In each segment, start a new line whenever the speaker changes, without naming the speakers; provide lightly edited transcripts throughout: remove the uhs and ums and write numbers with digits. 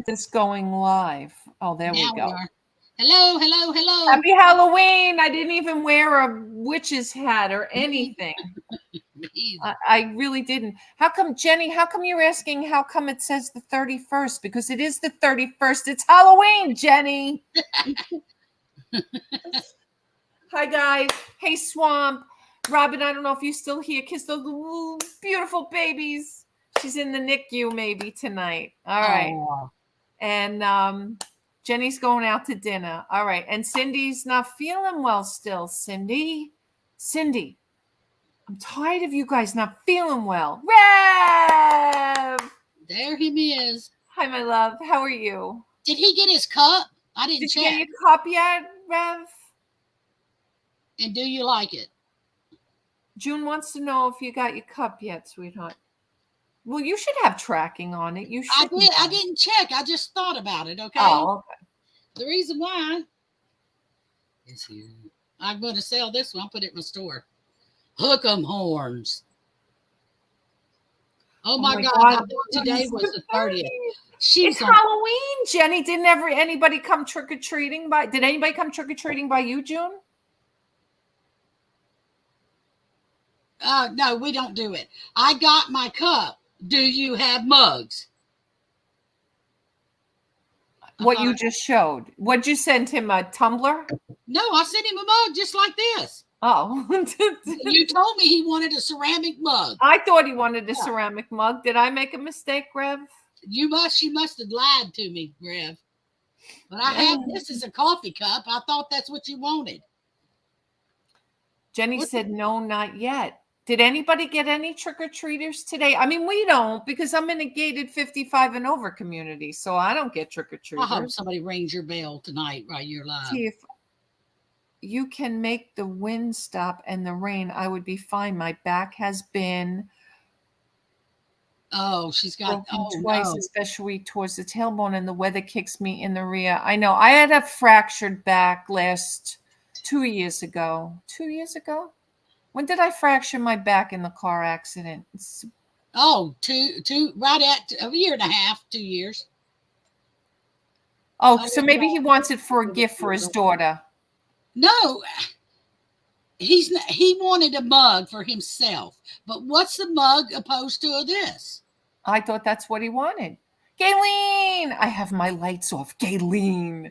this going live? Oh, there we
Now we
go.
are. Hello, hello, hello.
Happy Halloween. I didn't even wear a witch's hat or anything.
Me either.
I really didn't. How come, Jenny, how come you're asking how come it says the 31st? Because it is the 31st. It's Halloween, Jenny. Hi, guys. Hey, Swamp. Robin, I don't know if you're still here. Kiss those little beautiful babies. She's in the NICU maybe tonight. All right.
Oh.
And Jenny's going out to dinner. All right. And Cindy's not feeling well still. Cindy, I'm tired of you guys not feeling well. Rev!
There he is.
Hi, my love. How are you?
Did he get his cup? I didn't
Did
check.
you get your cup yet, Rev?
And do you like it?
June wants to know if you got your cup yet, sweetheart. Well, you should have tracking on it. You should.
I didn't check. I just thought about it, okay?
Oh, okay.
The reason why is I'm going to sell this one. I'll put it in my store. Hook 'em horns. Oh my God. I thought today was the 30th.
It's Halloween, Jenny. Didn't anybody come trick-or-treating by? Did anybody come trick-or-treating by you, June?
No, we don't do it. I got my cup. Do you have mugs?
What you just showed. What'd you send him, a tumbler?
No, I sent him a mug just like this.
Oh.
You told me he wanted a ceramic mug.
I thought he wanted a ceramic mug. Did I make a mistake, Rev?
She must have lied to me, Rev. But I have this as a coffee cup. I thought that's what you wanted.
Jenny said, no, not yet. Did anybody get any trick-or-treaters today? I mean, we don't, because I'm in a gated 55 and over community, so I don't get trick-or-treaters.
I hope somebody rings your bell tonight while you're live.
See, if you can make the wind stop and the rain, I would be fine. My back has been
she's got
twice, especially towards the tailbone, and the weather kicks me in the rear. I know. I had a fractured back 2 years ago. 2 years ago? When did I fracture my back in the car accident?
Right at a year and a half, 2 years.
Oh, so maybe he wants it for a gift for his daughter.
No, he wanted a mug for himself. But what's the mug opposed to this?
I thought that's what he wanted. Gayleen! I have my lights off. Gayleen.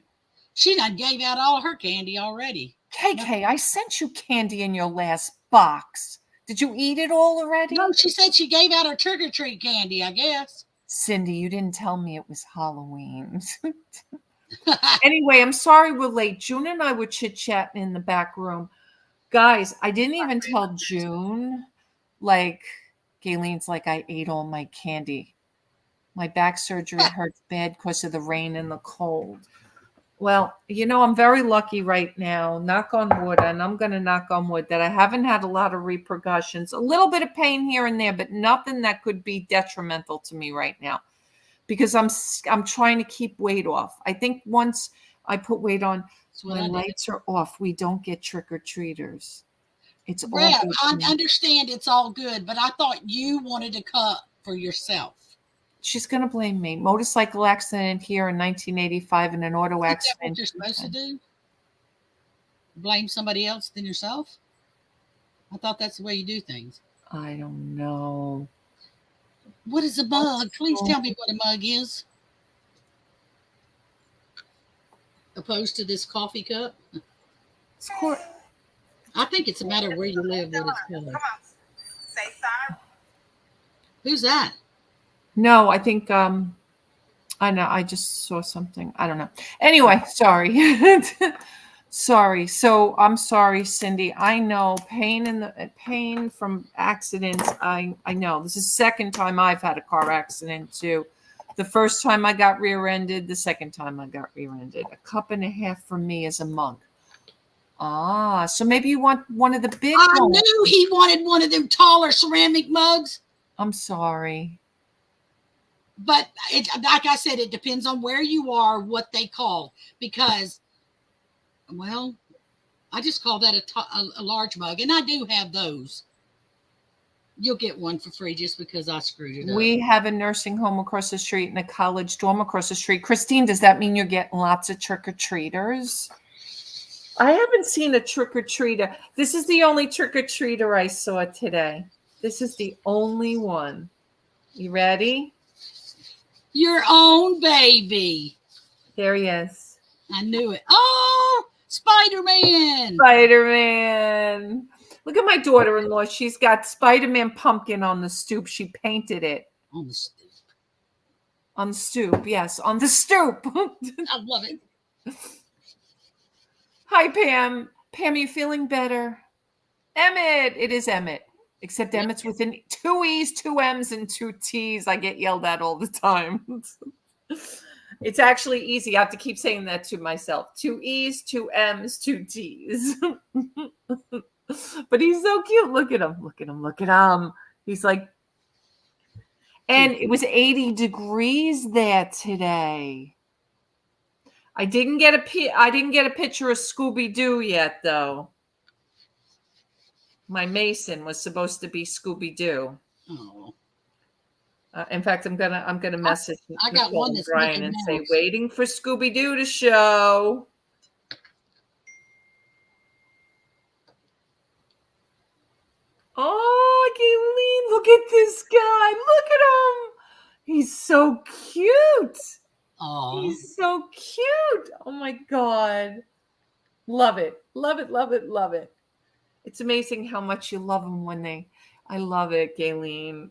She done gave out all her candy already.
KK, I sent you candy in your last box. Did you eat it all already?
No, she said she gave out her trick-or-treat candy, I guess.
Cindy, you didn't tell me it was Halloween. Anyway, I'm sorry we're late. June and I were chit-chatting in the back room. Guys, I didn't even tell June. Gayleen's like, I ate all my candy. My back surgery hurts bad because of the rain and the cold. Well, I'm very lucky right now, knock on wood, and I'm going to knock on wood, that I haven't had a lot of repercussions. A little bit of pain here and there, but nothing that could be detrimental to me right now, because I'm trying to keep weight off. I think once I put weight on, when lights are off, we don't get trick-or-treaters. It's all
Rev, I understand it's all good, but I thought you wanted a cup for yourself.
She's going to blame me. Motorcycle accident here in 1985 and an auto accident.
What you're supposed to do? Blame somebody else than yourself? I thought that's the way you do things.
I don't know.
What is a mug? Please tell me what a mug is. Opposed to this coffee cup? I think it's a matter of where you live, what it's called. Come on. Say sorry. Who's that?
No, I think I know. I just saw something. I don't know. Anyway, sorry. Sorry. So I'm sorry, Cindy. I know pain from accidents. I know. This is the second time I've had a car accident too. The first time I got rear-ended, the second time I got rear-ended. A cup and a half for me is a mug. So maybe you want one of the big ones.
I knew he wanted one of them taller ceramic mugs.
I'm sorry.
But like I said, it depends on where you are, what they call. Because, I just call that a large mug. And I do have those. You'll get one for free just because I screwed it up.
We have a nursing home across the street and a college dorm across the street. Christine, does that mean you're getting lots of trick-or-treaters? I haven't seen a trick-or-treater. This is the only trick-or-treater I saw today. This is the only one. You ready?
Your own baby.
There he is.
I knew it. Oh, Spider-Man.
Spider-Man. Look at my daughter-in-law. She's got Spider-Man pumpkin on the stoop. She painted it.
On the stoop.
On the stoop, yes. On the stoop.
I love it.
Hi, Pam. Pam, you feeling better? Emmett. It is Emmett. Except Emmett's within 2 E's, 2 M's, and 2 T's. I get yelled at all the time. It's actually easy. I have to keep saying that to myself. 2 E's, 2 M's, 2 T's. But he's so cute. Look at him. Look at him. Look at him. He's like, and it was 80 degrees there today. I didn't get a picture of Scooby-Doo yet, though. My Mason was supposed to be Scooby-Doo.
Oh.
In fact, I'm gonna message
I got
Nicole
one
and
that's
Brian
Mickey
and say,
Mouse.
waiting for Scooby-Doo to show. Oh, Gayleen, look at this guy. Look at him. He's so cute.
Oh.
He's so cute. Oh my God. Love it. Love it. Love it. Love it. It's amazing how much you love them I love it, Gayleen.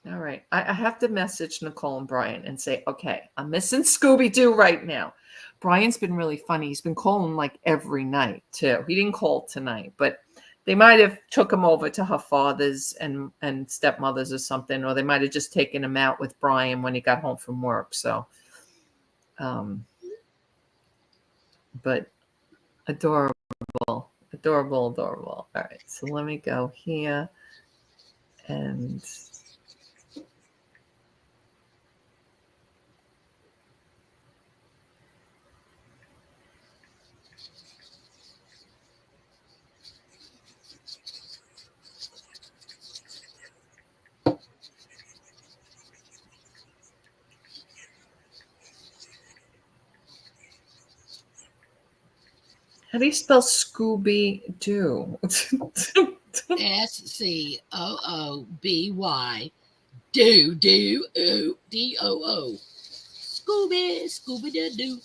All right. I have to message Nicole and Brian and say, okay, I'm missing Scooby-Doo right now. Brian's been really funny. He's been calling like every night too. He didn't call tonight, but they might have took him over to her father's and stepmother's or something, or they might have just taken him out with Brian when he got home from work. So, but adorable. Adorable, adorable. All right, so let me go here and how do you spell Scooby-Doo?
Scooby. Doo. Scooby-Doo.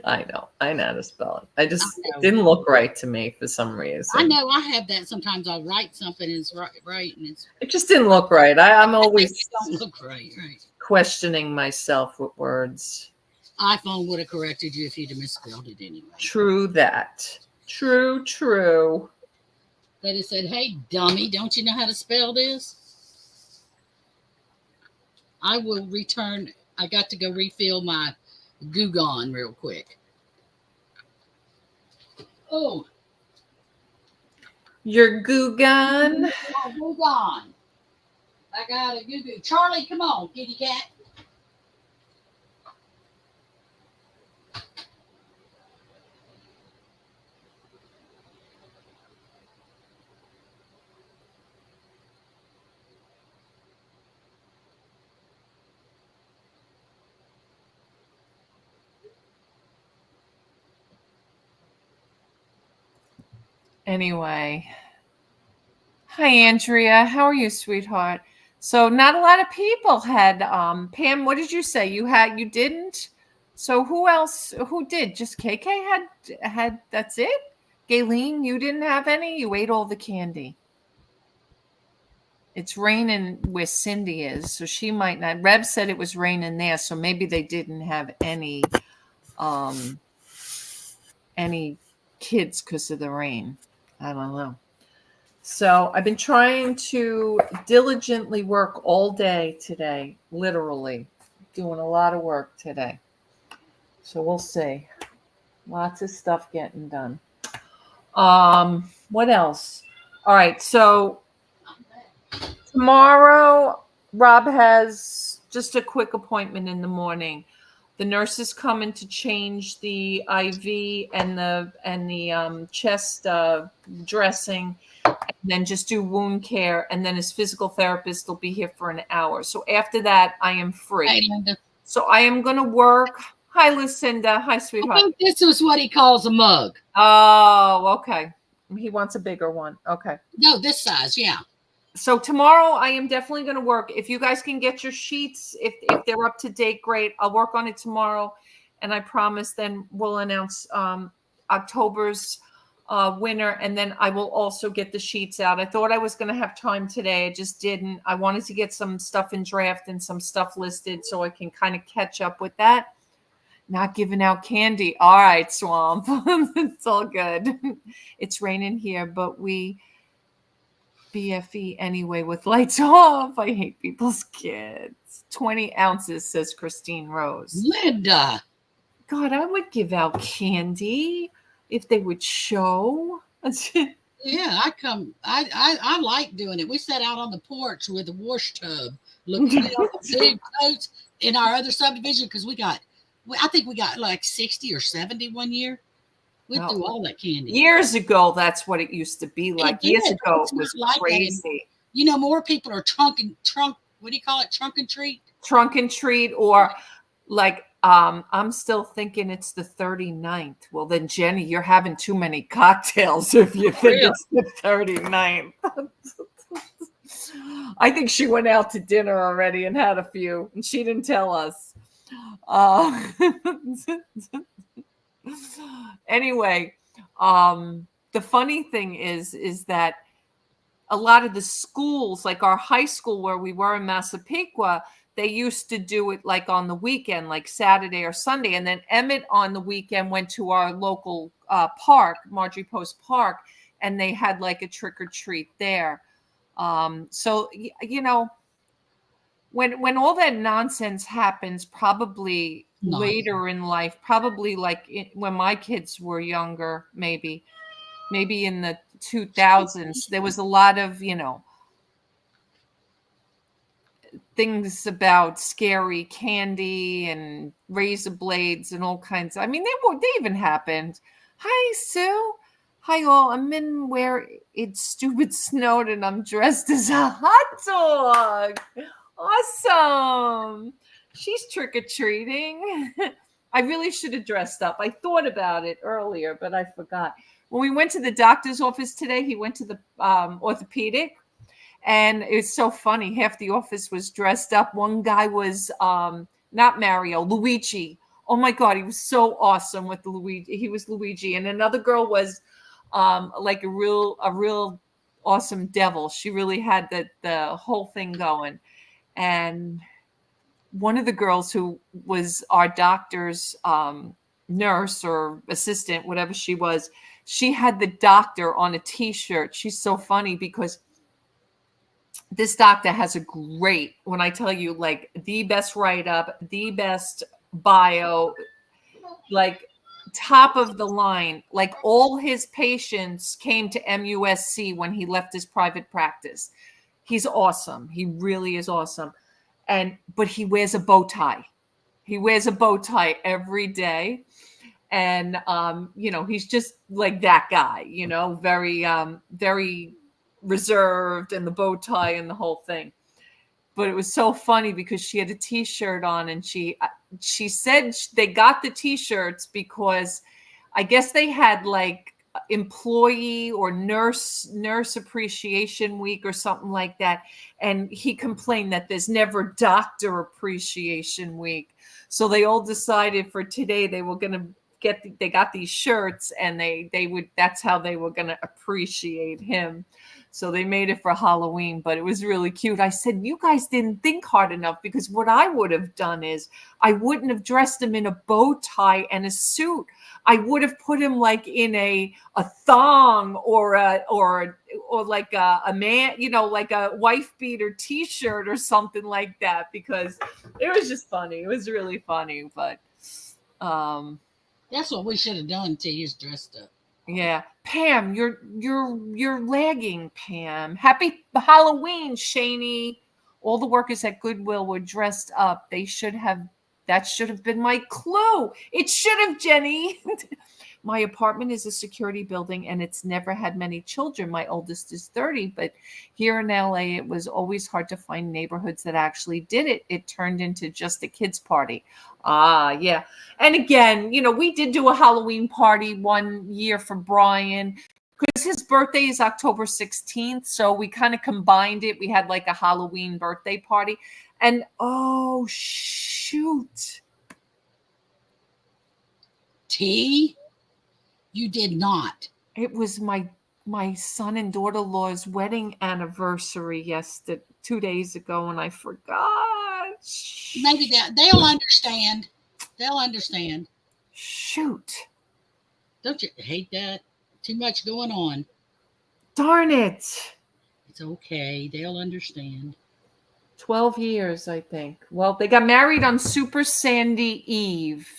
I know how to spell it. It didn't look right to me for some reason.
I know I have that sometimes. I'll write something and it's right and
it just didn't look right. I'm always
don't look right.
questioning myself with words.
iPhone would have corrected you if you'd have misspelled it anyway.
True that. True.
They'd have said, hey, dummy, don't you know how to spell this? I will return. I got to go refill my Goo Gone real quick. Oh.
Your Goo Gone?
Goo Gone. I got a Goo Goo. Charlie, come on, kitty cat.
Anyway. Hi, Andrea. How are you, sweetheart? So not a lot of people had, Pam, what did you say? You didn't? So who else, who did? Just KK had, that's it? Gayleen, you didn't have any? You ate all the candy. It's raining where Cindy is, so she might not. Rev said it was raining there, so maybe they didn't have any kids because of the rain. I don't know. So I've been trying to diligently work all day today, literally doing a lot of work today. So we'll see. Lots of stuff getting done. What else? All right. So tomorrow, Rob has just a quick appointment in the morning. The nurse is coming to change the IV and the chest dressing. then just do wound care, and then his physical therapist will be here for an hour. So after that, I am free.
Hey, Linda.
So I am going to work. Hi, Lucinda. Hi,
I
sweetheart.
think this is what he calls a mug.
Oh, okay. He wants a bigger one. Okay.
No, this size, yeah.
So tomorrow I am definitely going to work. If you guys can get your sheets, if they're up to date, great. I'll work on it tomorrow. And I promise then we'll announce October's winner. And then I will also get the sheets out. I thought I was going to have time today. I just didn't. I wanted to get some stuff in draft and some stuff listed so I can kind of catch up with that. Not giving out candy. All right, Swamp. It's all good. It's raining here, but we BFE anyway with lights off. I hate people's kids. 20 ounces, says Christine Rose.
Linda.
God, I would give out candy if they would show.
Yeah, I like doing it. We sat out on the porch with a wash tub, looking at the big totes in our other subdivision because I think we got like 60 or 70 one year. We threw all that candy.
Years ago, that's what it used to be like. Years ago, it was
like
crazy.
You know, more people are trunk. What do you call it? Trunk and treat.
Trunk and treat, or like I'm still thinking it's the 39th. Well, then Jenny, you're having too many cocktails if you think it's the 39th. I think she went out to dinner already and had a few, and she didn't tell us. Anyway, the funny thing is that a lot of the schools, like our high school where we were in Massapequa, they used to do it like on the weekend, like Saturday or Sunday. And then Emmett on the weekend went to our local park, Marjorie Post Park, and they had like a trick or treat there. So, you know, when all that nonsense happens, probably later in life, probably like when my kids were younger, maybe in the 2000s, there was a lot of, you know, things about scary candy and razor blades and all kinds. I mean, they even happened. Hi, Sue. Hi, all. I'm in where it's stupid snowed and I'm dressed as a hot dog. Awesome. She's trick-or-treating. I really should have dressed up. I thought about it earlier, but I forgot. When we went to the doctor's office today, he went to the orthopedic, and it's so funny. Half the office was dressed up. One guy was not Mario, Luigi. Oh my God, he was so awesome with the Luigi. He was Luigi. And another girl was like a real awesome devil. She really had the whole thing going. And one of the girls who was our doctor's nurse or assistant, whatever she was, she had the doctor on a T-shirt. She's so funny because this doctor has a great, when I tell you, like the best write-up, the best bio, like top of the line. Like all his patients came to MUSC when he left his private practice. He's awesome. He really is awesome. But he wears a bow tie. He wears a bow tie every day. And, you know, he's just like that guy, you know, very, very reserved, and the bow tie and the whole thing. But it was so funny because she had a T-shirt on, and she said they got the T-shirts because I guess they had like employee or nurse appreciation week or something like that. And he complained that there's never doctor appreciation week. So they all decided for today they were going to they got these shirts, and that's how they were going to appreciate him. So they made it for Halloween, but it was really cute. I said, you guys didn't think hard enough, because what I would have done is I wouldn't have dressed him in a bow tie and a suit. I would have put him like in a thong or like a man, you know, like a wife beater T-shirt or something like that, because it was just funny. It was really funny, but
that's what we should have done till he's dressed up.
Yeah. Pam, you're lagging, Pam. Happy Halloween, Shaney. All the workers at Goodwill were dressed up. That should have been my clue. It should have, Jenny. My apartment is a security building and it's never had many children. My oldest is 30, but here in LA, it was always hard to find neighborhoods that actually did it. It turned into just a kids' party. Ah, yeah. And again, we did do a Halloween party one year for Brian because his birthday is October 16th. So we kind of combined it. We had like a Halloween birthday party. And oh, shoot.
Tea? You did not.
It was my son and daughter-in-law's wedding anniversary 2 days ago, and I forgot.
Maybe they'll understand. They'll understand.
Shoot.
Don't you hate that? Too much going on.
Darn it.
It's okay. They'll understand.
12 years, I think. Well, they got married on Superstorm Sandy Eve.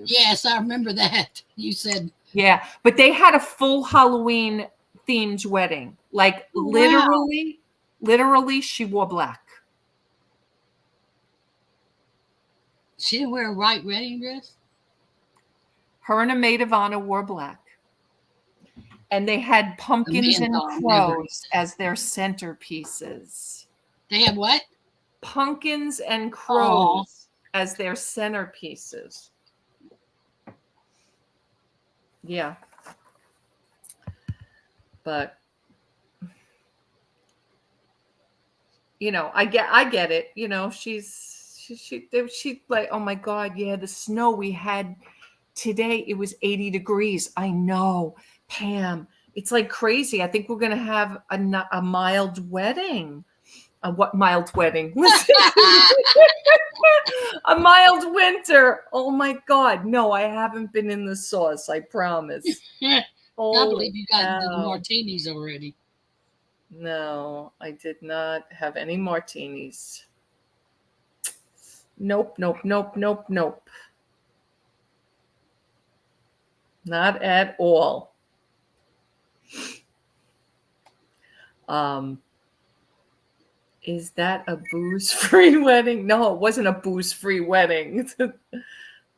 Yes, I remember that. You said.
Yeah, but they had a full Halloween themed wedding. Like literally, she wore black.
She didn't wear a white wedding dress?
Her and a maid of honor wore black. And they had pumpkins and crows as their centerpieces.
They had what?
Pumpkins and crows as their centerpieces. Yeah. But I get it. She like, oh my God, yeah, the snow we had today, it was 80 degrees. I know, Pam. It's like crazy. I think we're going to have a mild wedding. What mild wedding? A mild winter. Oh my God. No, I haven't been in the sauce. I promise.
I believe you got the martinis already.
No, I did not have any martinis. Nope. Not at all. Is that a booze-free wedding? No, it wasn't a booze-free wedding.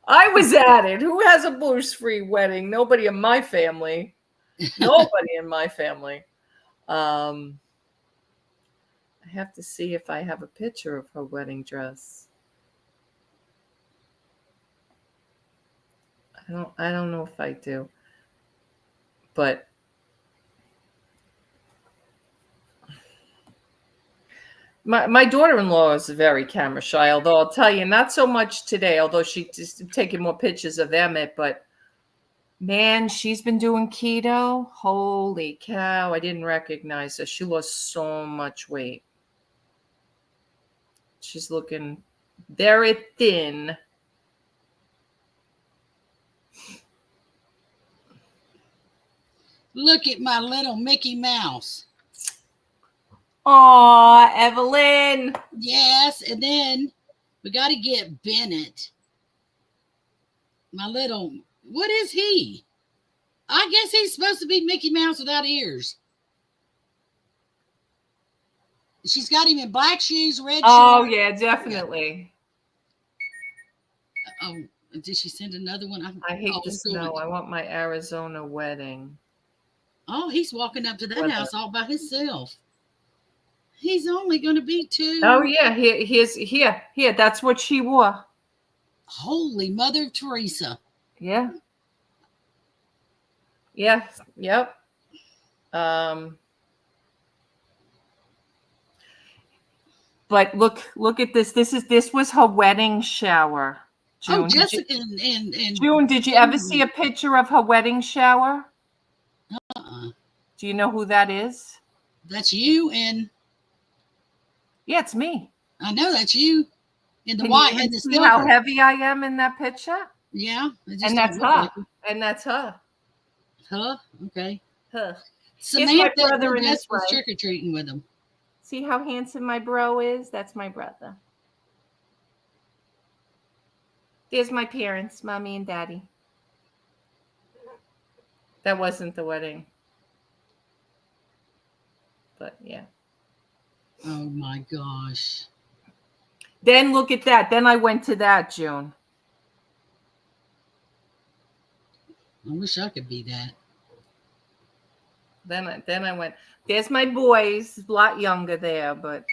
I was at it. Who has a booze-free wedding? Nobody in my family. Nobody in my family. I have to see if I have a picture of her wedding dress. I don't know if I do. But my daughter-in-law is very camera shy, although I'll tell you, not so much today, although she's just taking more pictures of Emmett, but man, she's been doing keto. Holy cow, I didn't recognize her. She lost so much weight. She's looking very thin.
Look at my little Mickey Mouse.
Aw, Evelyn.
Yes, and then we got to get Bennett. My little, what is he? I guess he's supposed to be Mickey Mouse without ears. She's got him in black shoes, red shoes.
Oh, yeah, definitely.
Oh, did she send another one?
I hate the snow. I want my Arizona wedding.
Oh, he's walking up to that house all by himself. He's only going to be 2.
Oh, yeah. Here. That's what she wore.
Holy Mother of Teresa.
Yeah. Yeah. Yep. But look at this. This was her wedding shower. June.
Oh, Jessica and
June, did you ever see a picture of her wedding shower? Do you know who that is?
That's you and...
Yeah, it's me.
I know that's you. In the white and the
see how heavy I am in that picture?
Yeah.
And that's her. And that's her.
Huh? Okay.
Huh.
Samantha was trick-or-treating with him.
See how handsome my bro is? That's my brother. There's my parents, mommy and daddy. That wasn't the wedding. But yeah.
Oh my gosh.
Then look at that. Then I went to that, June.
I wish I could be that.
Then I went, there's my boys, a lot younger there, but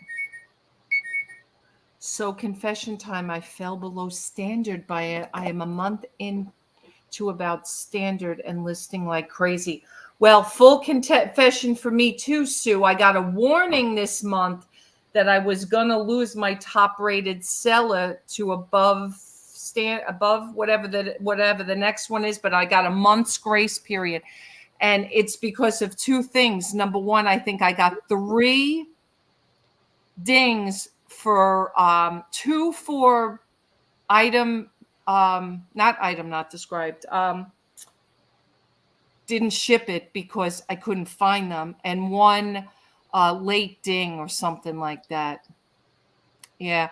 so confession time, I fell below standard by it. I am a month into about standard and listing like crazy. Well, full confession for me too, Sue. I got a warning this month that I was gonna lose my top rated seller to above whatever the next one is, but I got a month's grace period. And it's because of two things. Number one, I think I got 3 dings for 2 for item not described, didn't ship it because I couldn't find them, and 1 late ding or something like that. Yeah,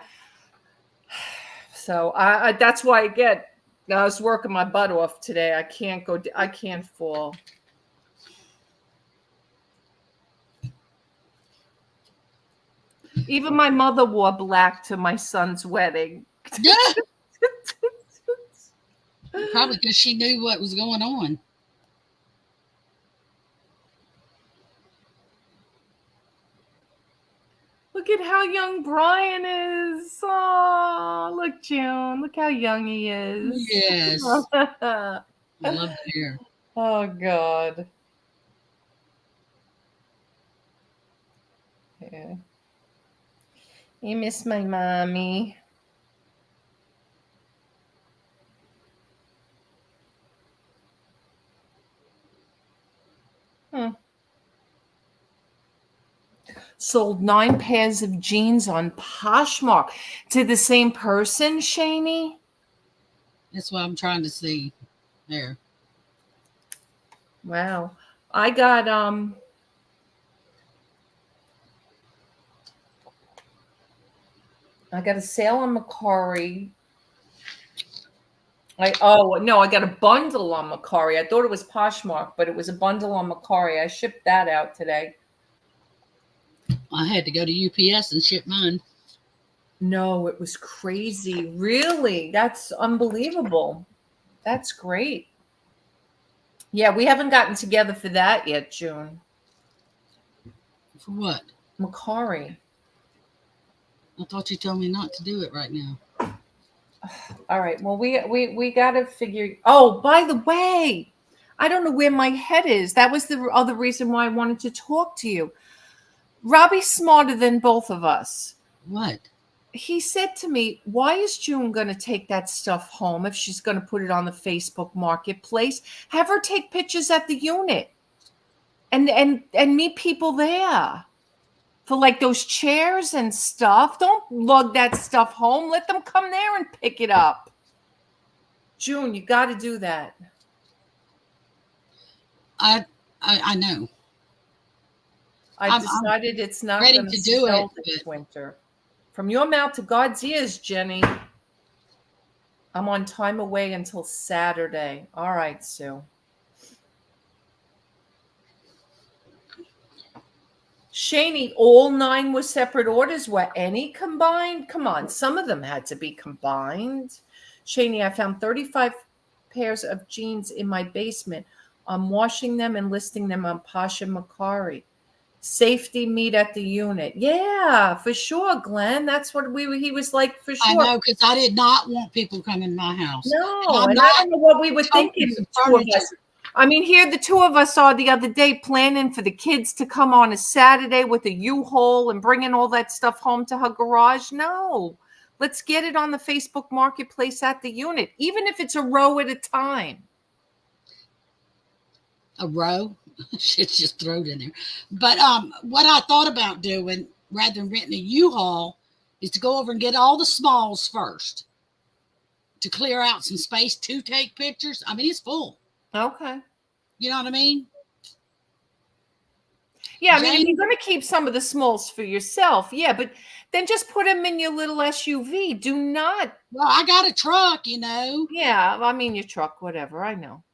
so I that's why I was working my butt off today. I can't fall. Even my mother wore black to my son's wedding.
Yeah. Probably because she knew what was going on.
Look at how young Brian is. Oh, look, June. Look how young he is.
Yes. I love the hair.
Oh, God. Yeah. You miss my mommy. Sold 9 pairs of jeans on Poshmark to the same person, Shani?
That's what I'm trying to see there.
Wow. I got a sale on Macari. I got a bundle on Macari. I thought it was Poshmark, but it was a bundle on Macari. I shipped that out today.
I had to go to UPS and ship mine.
No, it was crazy. Really? That's unbelievable. That's great. Yeah, we haven't gotten together for that yet, June.
For what?
Macari.
I thought you told me not to do it right now.
All right. Well, we got to figure. Oh, by the way, I don't know where my head is. That was the other reason why I wanted to talk to you. Robbie's smarter than both of us.
What?
He said to me, why is June going to take that stuff home if she's going to put it on the Facebook marketplace? Have her take pictures at the unit and meet people there for like those chairs and stuff. Don't lug that stuff home. Let them come there and pick it up. June, you got to do that.
I know.
I decided it's not
ready
going
to
to
do
snow
it,
this winter. From your mouth to God's ears, Jenny. I'm on time away until Saturday. All right, Sue. Shani, all 9 were separate orders. Were any combined? Come on, some of them had to be combined. Shani, I found 35 pairs of jeans in my basement. I'm washing them and listing them on Pasha Macari. Safety meet at the unit. Yeah, for sure, Glenn. That's what he was like, for sure.
I know, because I did not want people coming to my house.
No, and I don't know what we were thinking, the 2 of us. I mean, here the 2 of us saw the other day planning for the kids to come on a Saturday with a U-Haul and bringing all that stuff home to her garage. No, let's get it on the Facebook marketplace at the unit, even if it's a row at a time.
A row? Shit's just thrown in there. But what I thought about doing, rather than renting a U-Haul, is to go over and get all the smalls first to clear out some space to take pictures. I mean, it's full.
Okay.
You know what I mean?
Yeah, I mean, if you're going to keep some of the smalls for yourself, yeah, but then just put them in your little SUV. Do not.
Well, I got a truck, you know.
Yeah, I mean, your truck, whatever. I know.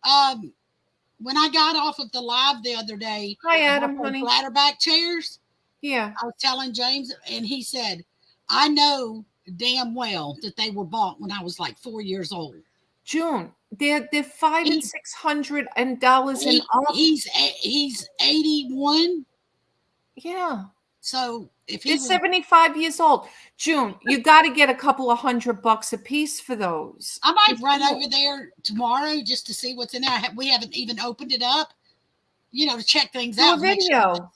When I got off of the live the other day,
hi Adam, honey,
flatterback chairs.
Yeah,
I was telling James, and he said, "I know damn well that they were bought when I was like 4 years old."
June, they're $500 and
He-
$600 and dollars and up.
He's 81.
Yeah.
So if he
They're
was,
75 years old. June, you got to get a couple of $100 a piece for those.
I might run over there tomorrow just to see what's in there. We haven't even opened it up, to check things
Do
out.
a video.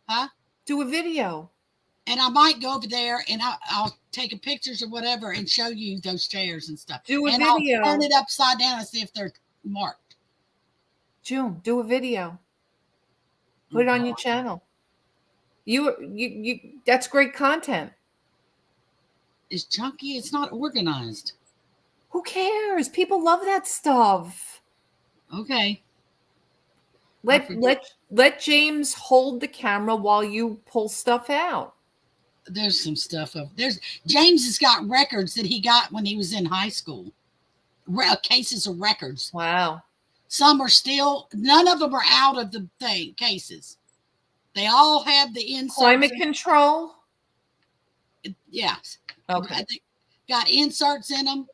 Huh?
Do a video.
And I might go over there and I'll take a pictures or whatever and show you those chairs and stuff.
Do a
and
video.
I'll turn it upside down and see if they're marked.
June, do a video. Put it on your channel. You that's great content.
It's junky. It's not organized.
Who cares? People love that stuff.
Okay.
Let James hold the camera while you pull stuff out.
There's some stuff up there's James has got records that he got when he was in high school. Cases of records.
Wow.
Some are still, none of them are out of the cases. They all have the inserts.
Climate control?
Yes.
Okay.
They got inserts in them.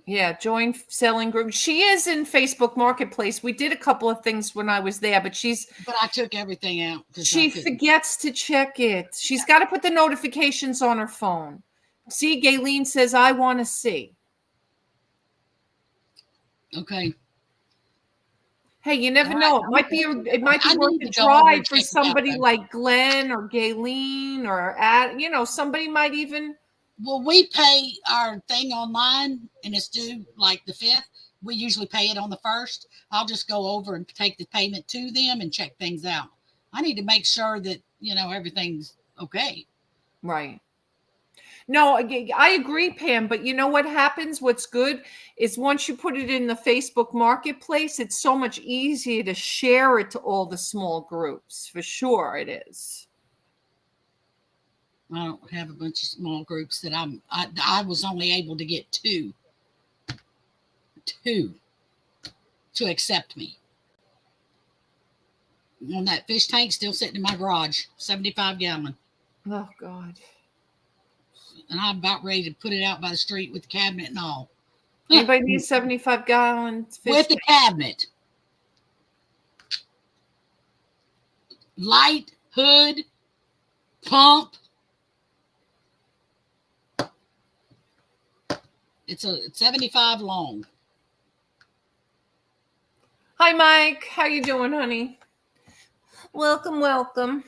Yeah, join selling group. She is in Facebook Marketplace. We did a couple of things when I was there, but
I took everything out.
She forgets to check it. She's got to put the notifications on her phone. See, Gayleen says, I want to see.
Okay.
Hey, you never know. It might be worth a
go over
drive
and
for
check it out,
somebody
though.
like Glenn or Gayleen or somebody might even.
Well, we pay our thing online and it's due like the 5th. We usually pay it on the 1st. I'll just go over and take the payment to them and check things out. I need to make sure that, everything's okay.
Right. No, I agree, Pam, but you know what happens? What's good is once you put it in the Facebook Marketplace, it's so much easier to share it to all the small groups. For sure it is.
I don't have a bunch of small groups that I was only able to get two to accept me. On that fish tank still sitting in my garage, 75 gallon.
Oh God.
And I'm about ready to put it out by the street with the cabinet and all.
Anybody need 75 gallons fish
with the cabinet? Light, hood, pump. It's 75 long.
Hi, Mike. How you doing, honey? Welcome.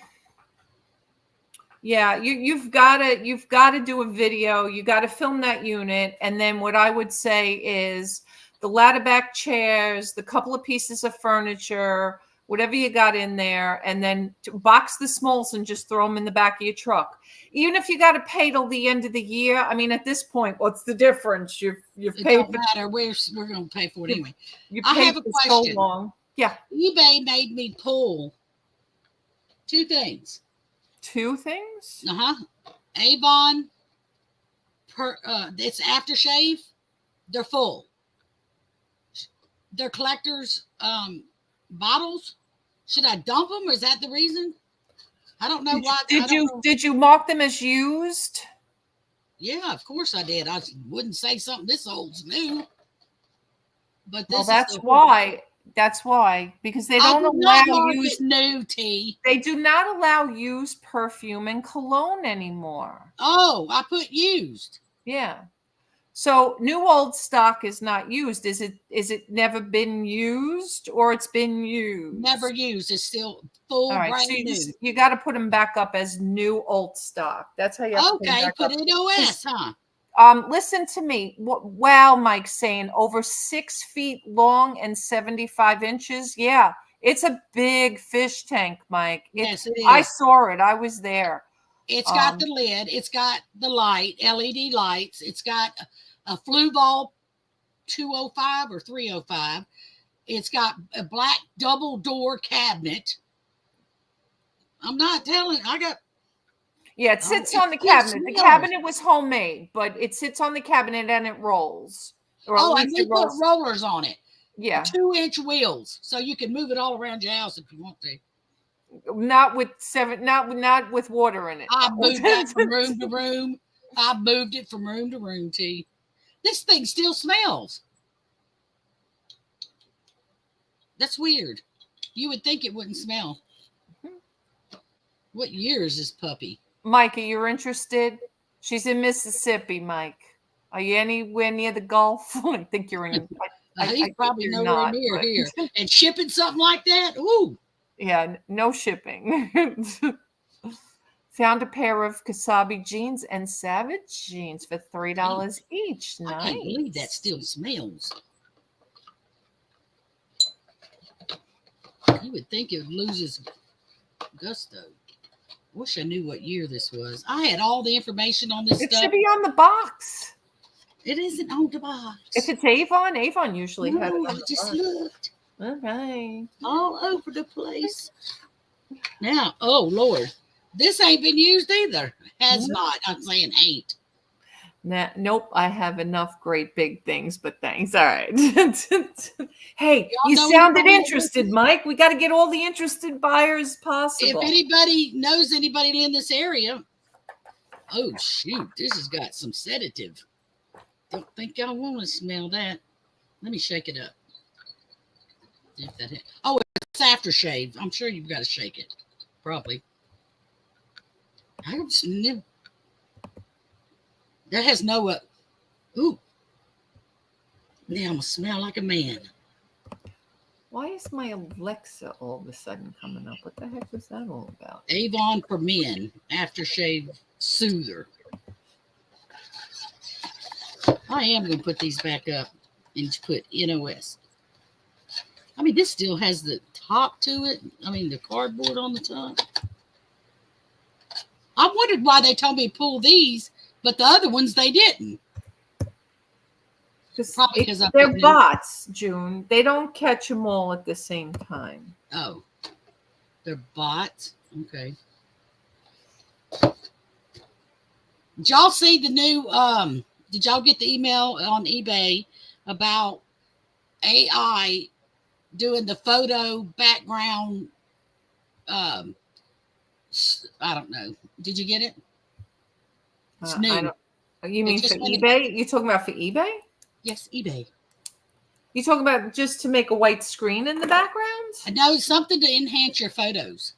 Yeah, you've got to do a video. You got to film that unit, and then what I would say is the ladder back chairs, the couple of pieces of furniture, whatever you got in there, and then box the smalls and just throw them in the back of your truck. Even if you got to pay till the end of the year, I mean, at this point, what's the difference? You've
It
paid.
don't matter. We're going to pay for it anyway.
You
I
paid
have a
for
question.
so long. Yeah.
eBay made me pull two things.
Two things?
Avon, it's aftershave. They're full. They're collectors bottles. Should I dump them, or is that the reason? I don't know why.
Did you mark them as used?
Yeah, of course I did. I wouldn't say something this old's new. But this
that's why. That's why, because they don't allow used
new tea.
They do not allow used perfume and cologne anymore.
Oh, I put used.
Yeah. So new old stock is not used. Is it never been used, or it's been used?
Never used. It's still full,
all right,
brand
so
new.
You got to put them back up as new old stock. That's how you have to
put it OS, huh?
Listen to me. Wow, Mike's saying over 6 feet long and 75 inches. Yeah, it's a big fish tank, Mike.
Yes, it is.
I saw it. I was there.
It's got the lid. It's got the light, LED lights. It's got a flue ball 205 or 305. It's got a black double door cabinet. I'm not telling.
Yeah, it sits on the cabinet. The cabinet was homemade, but it sits on the cabinet and it rolls.
And they put rollers on it.
Yeah.
2-inch wheels, so you can move it all around your house if you want to.
Not with water in it.
I moved that from room to room. I moved it from room to room, T. This thing still smells. That's weird. You would think it wouldn't smell. What year is this puppy?
Mike, are you interested? She's in Mississippi, Mike. Are you anywhere near the Gulf? I think you're in.
He's probably nowhere near here. And shipping something like that? Ooh.
Yeah, no shipping. Found a pair of Kasabi jeans and Savage jeans for $3 each. Nice.
I can't believe that still smells. You would think it would lose its gusto. Wish I knew what year this was. I had all the information on this stuff.
It should be on the box.
It isn't on the box.
If it's Avon usually has it.
I just looked.
Okay.
All over the place. Now, oh Lord, this ain't been used either. Has not. I'm saying ain't.
Nah, nope. I have enough great big things, but thanks. All right. Hey, you sounded interested, Mike. We got to get all the interested buyers possible.
If anybody knows anybody in this area, oh shoot, this has got some sedative. Don't think I want to smell that. Let me shake it up. Oh, it's aftershave. I'm sure you've got to shake it. Probably. I don't smell. That has no. Ooh. Now I'm gonna smell like a man.
Why is my Alexa all of a sudden coming up? What the heck was that all about?
Avon for Men aftershave soother. I am going to put these back up and put NOS. I mean, this still has the top to it. I mean, the cardboard on the top. I wondered why they told me to pull these, but the other ones they didn't.
Probably because they're bots, June. They don't catch them all at the same time.
Oh, they're bots. Okay. Did y'all see the new? Did y'all get the email on eBay about AI doing the photo background? I don't know. Did you get it? It's new.
You mean for eBay? You talking about for eBay?
Yes, eBay.
You talking about just to make a white screen in the background?
No, something to enhance your photos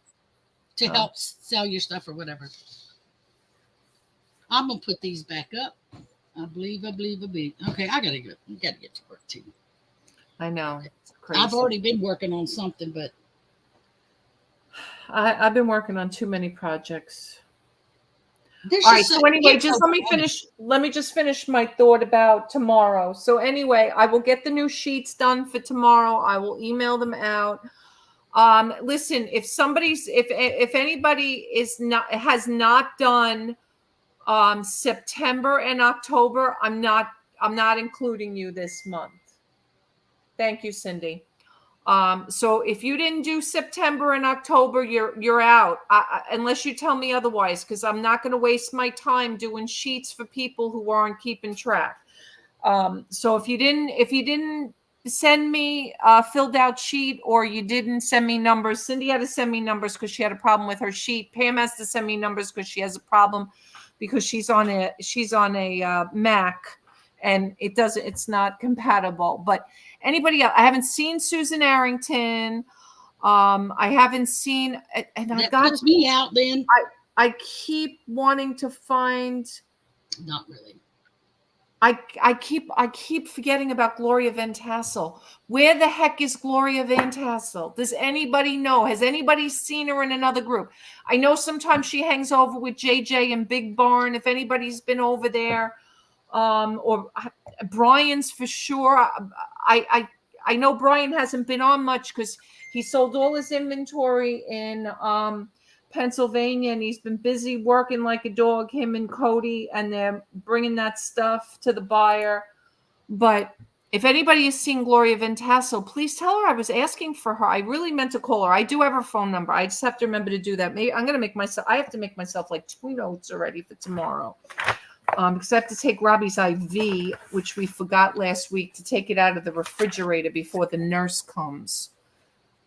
to help sell your stuff or whatever. I'm gonna put these back up. I believe. Okay, I gotta get to work too.
I know. It's crazy.
I've already been working on something, but
I've been working on too many projects.
All right.
So anyway, just let me just finish my thought about tomorrow. So anyway, I will get the new sheets done for tomorrow. I will email them out. Listen, if anybody has not done September and October, I'm not including you this month. Thank you, Cindy. So if you didn't do September and October, you're out, unless you tell me otherwise, because I'm not going to waste my time doing sheets for people who aren't keeping track. So if you didn't send me a filled out sheet, or you didn't send me numbers, Cindy had to send me numbers because she had a problem with her sheet. Pam has to send me numbers because she has a problem because she's on a Mac. And it's not compatible. But anybody else, I haven't seen Susan Arrington. I haven't seen, and
that puts me out then.
I keep wanting to find.
Not really.
I keep forgetting about Gloria Van Tassel. Where the heck is Gloria Van Tassel? Does anybody know? Has anybody seen her in another group? I know sometimes she hangs over with JJ and Big Barn. If anybody's been over there. Or Brian's for sure. I know Brian hasn't been on much because he sold all his inventory in Pennsylvania, and he's been busy working like a dog, him and Cody, and they're bringing that stuff to the buyer. But if anybody has seen Gloria Van Tassel, please tell her I was asking for her. I really meant to call her. I do have her phone number. I just have to remember to do that. Maybe I have to make myself like 2 notes already for tomorrow. Because I have to take Robbie's IV, which we forgot last week, to take it out of the refrigerator before the nurse comes.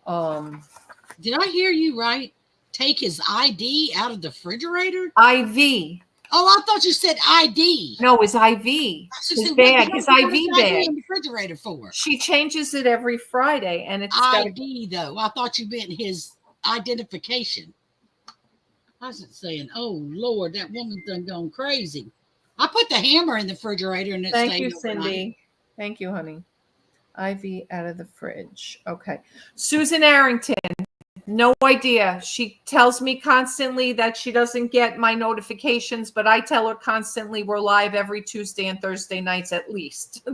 Did I hear you right? Take his ID out of the refrigerator?
IV.
Oh, I thought you said ID.
No, his IV. His bag. His IV bag.
In the refrigerator for?
She changes it every Friday, and it's
ID though. I thought you meant his identification. I was saying, oh Lord, that woman's done gone crazy. I put the hammer in the refrigerator and it
Thank
stayed
you,
overnight.
Cindy. Thank you, honey. IV out of the fridge. Okay. Susan Arrington. No idea. She tells me constantly that she doesn't get my notifications, but I tell her constantly we're live every Tuesday and Thursday nights at least.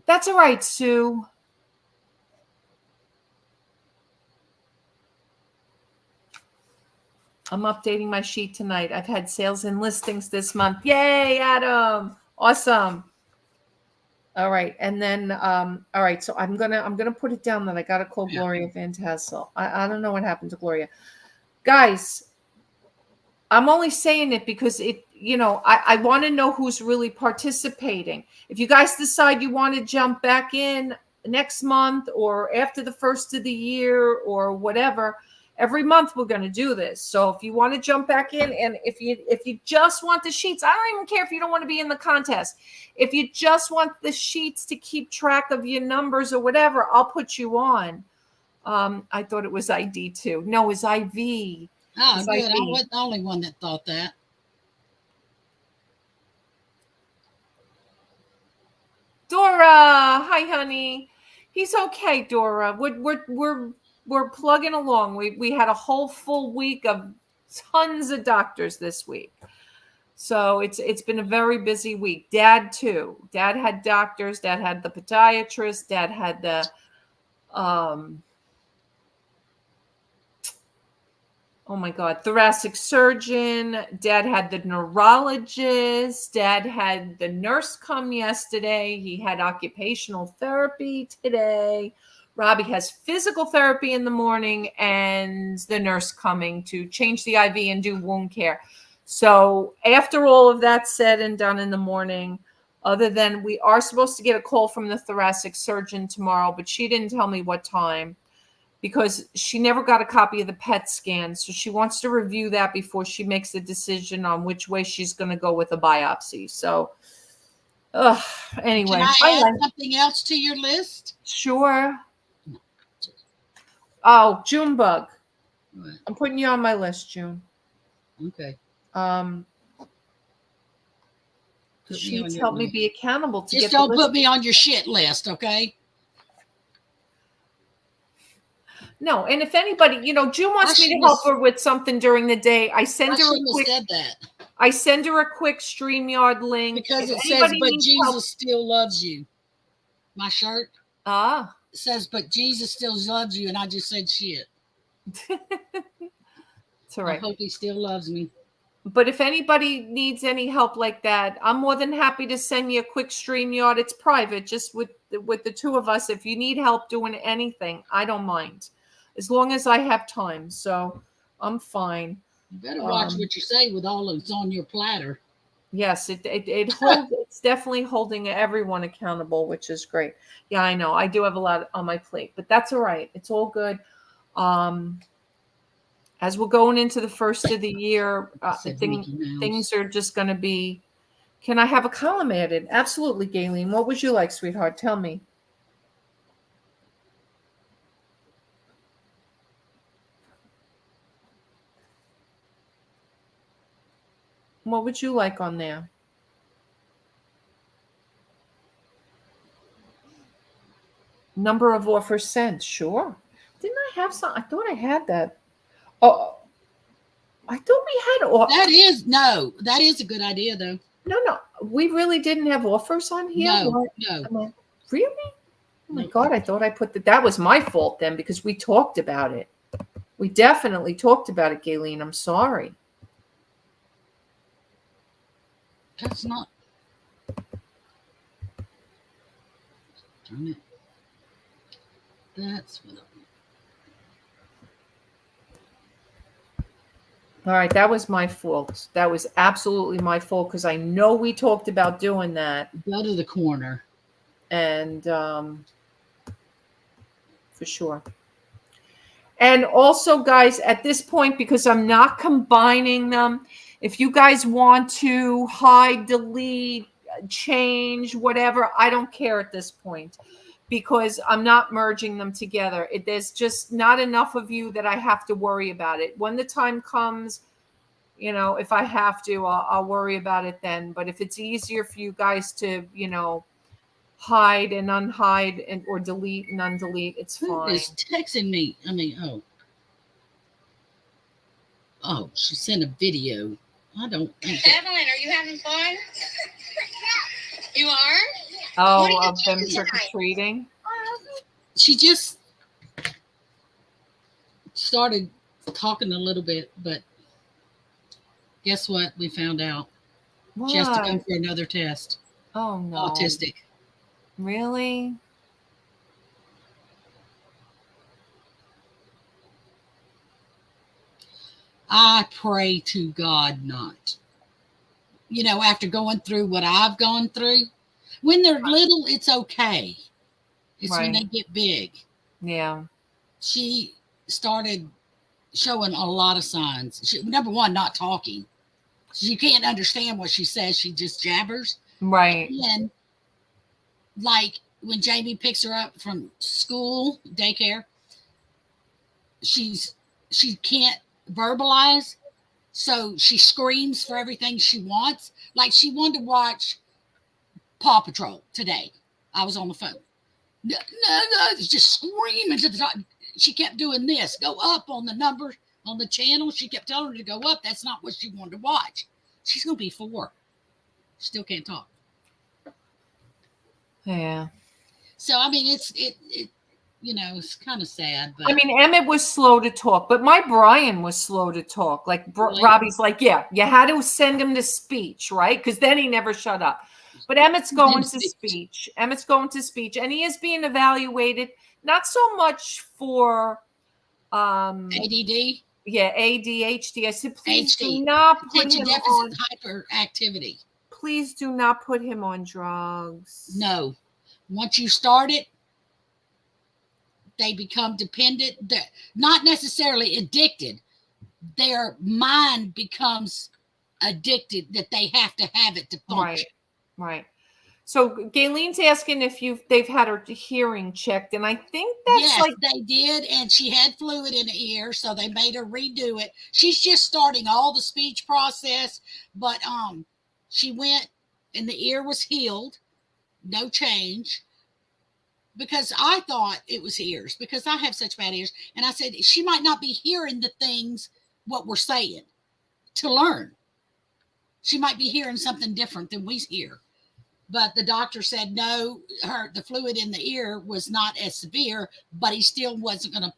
That's all right, Sue. I'm updating my sheet tonight. I've had sales and listings this month. Yay, Adam. Awesome. All right. And then, all right. So I'm gonna put it down that I gotta call Gloria Van Tassel. I don't know what happened to Gloria. Guys, I'm only saying it because I want to know who's really participating. If you guys decide you want to jump back in next month or after the first of the year or whatever, every month we're going to do this. So if you want to jump back in, and if you just want the sheets, I don't even care if you don't want to be in the contest. If you just want the sheets to keep track of your numbers or whatever, I'll put you on. I thought it was ID too. No, it's IV.
Oh, good. I wasn't the only one that thought that.
Dora, hi, honey. He's okay, Dora. We're plugging along. We had a whole full week of tons of doctors this week, so it's been a very busy week. Dad too. Dad had doctors. Dad had the podiatrist. Dad had the oh my God, thoracic surgeon. Dad had the neurologist. Dad had the nurse come yesterday. He had occupational therapy today. Robbie has physical therapy in the morning and the nurse coming to change the IV and do wound care. So after all of that said and done in the morning, other than we are supposed to get a call from the thoracic surgeon tomorrow, but she didn't tell me what time, because she never got a copy of the PET scan. So she wants to review that before she makes a decision on which way she's going to go with a biopsy. So anyway.
Can I add something else to your list?
Sure. Oh, Junebug.
What?
I'm putting you on my list, June.
Okay.
Sheets help me be accountable to
just don't put me on your shit list, okay?
No, and if anybody, June wants me to help her with something during the day, I send her a quick.
Said that.
I send her a quick StreamYard link
because it says, "But Jesus still loves you." My shirt. It says, "But Jesus still loves you," and I just said shit.
It's all right.
I hope he still loves me.
But if anybody needs any help like that, I'm more than happy to send you a quick StreamYard. It's private, just with the two of us. If you need help doing anything, I don't mind, as long as I have time. So I'm fine.
You better watch what you say with all that's on your platter.
Yes, it holds. It's definitely holding everyone accountable, which is great. Yeah, I know. I do have a lot on my plate, but that's all right. It's all good. As we're going into the first of the year, things are just going to be. Can I have a column added? Absolutely, Gayleen. What would you like, sweetheart? Tell me. What would you like on there? Number of offers sent. Sure. Didn't I have some? I thought I had that. Oh, I thought we had.
That is a good idea, though.
No. We really didn't have offers on here?
No.
Really? Oh, my God. I thought I put that. That was my fault then, because we talked about it. We definitely talked about it, Gayleen. I'm sorry.
That's not. Darn it. That's what.
All right, that was my fault. That was absolutely my fault, because I know we talked about doing that.
Go to the corner.
And for sure. And also, guys, at this point, because I'm not combining them, If you guys want to hide, delete, change, whatever, I don't care at this point because I'm not merging them together. There's just not enough of you that I have to worry about it. When the time comes, if I have to, I'll worry about it then. But if it's easier for you guys to, hide and unhide or delete and undelete, it's
Who
fine.
is texting me? Oh, she sent a video. I don't think that...
Evelyn, are you having fun? You are?
Oh, of them trick-or-treating?
She just started talking a little bit, but guess what? We found out.
What?
She has to go for another test.
Oh, no.
Autistic.
Really?
I pray to God not. After going through what I've gone through, when they're little, it's okay. It's when they get big.
Yeah.
She started showing a lot of signs. Number one, not talking. You can't understand what she says. She just jabbers.
Right.
And like when Jamie picks her up from school, daycare, she can't verbalize. So she screams for everything she wants. Like she wanted to watch Paw Patrol today. I was on the phone. No, just screaming to the top. She kept doing this. Go up on the number on the channel. She kept telling her to go up. That's not what she wanted to watch. She's going to be 4. Still can't talk.
Yeah.
So, I mean, it's kind of sad. But
I mean, Emmett was slow to talk, but my Brian was slow to talk. Like
Really?
Robbie's like, yeah, you had to send him to speech, right? Because then he never shut up. But Emmett's going to speech. Emmett's going to speech, and he is being evaluated, not so much for
ADD.
Yeah, ADHD. I said, please
HD.
do not put
Attention
him
deficit
on.
hyperactivity.
Please do not put him on drugs.
No. Once you start it, they become dependent. They're not necessarily addicted. Their mind becomes addicted that they have to have it to function.
Right. So Galen's asking if they've had her hearing checked, and I think that's
they did, and she had fluid in the ear, so they made her redo it. She's just starting all the speech process, but she went and the ear was healed, no change. Because I thought it was ears, because I have such bad ears. And I said, she might not be hearing the things, what we're saying, to learn. She might be hearing something different than we hear. But the doctor said, no, the fluid in the ear was not as severe, but he still wasn't going to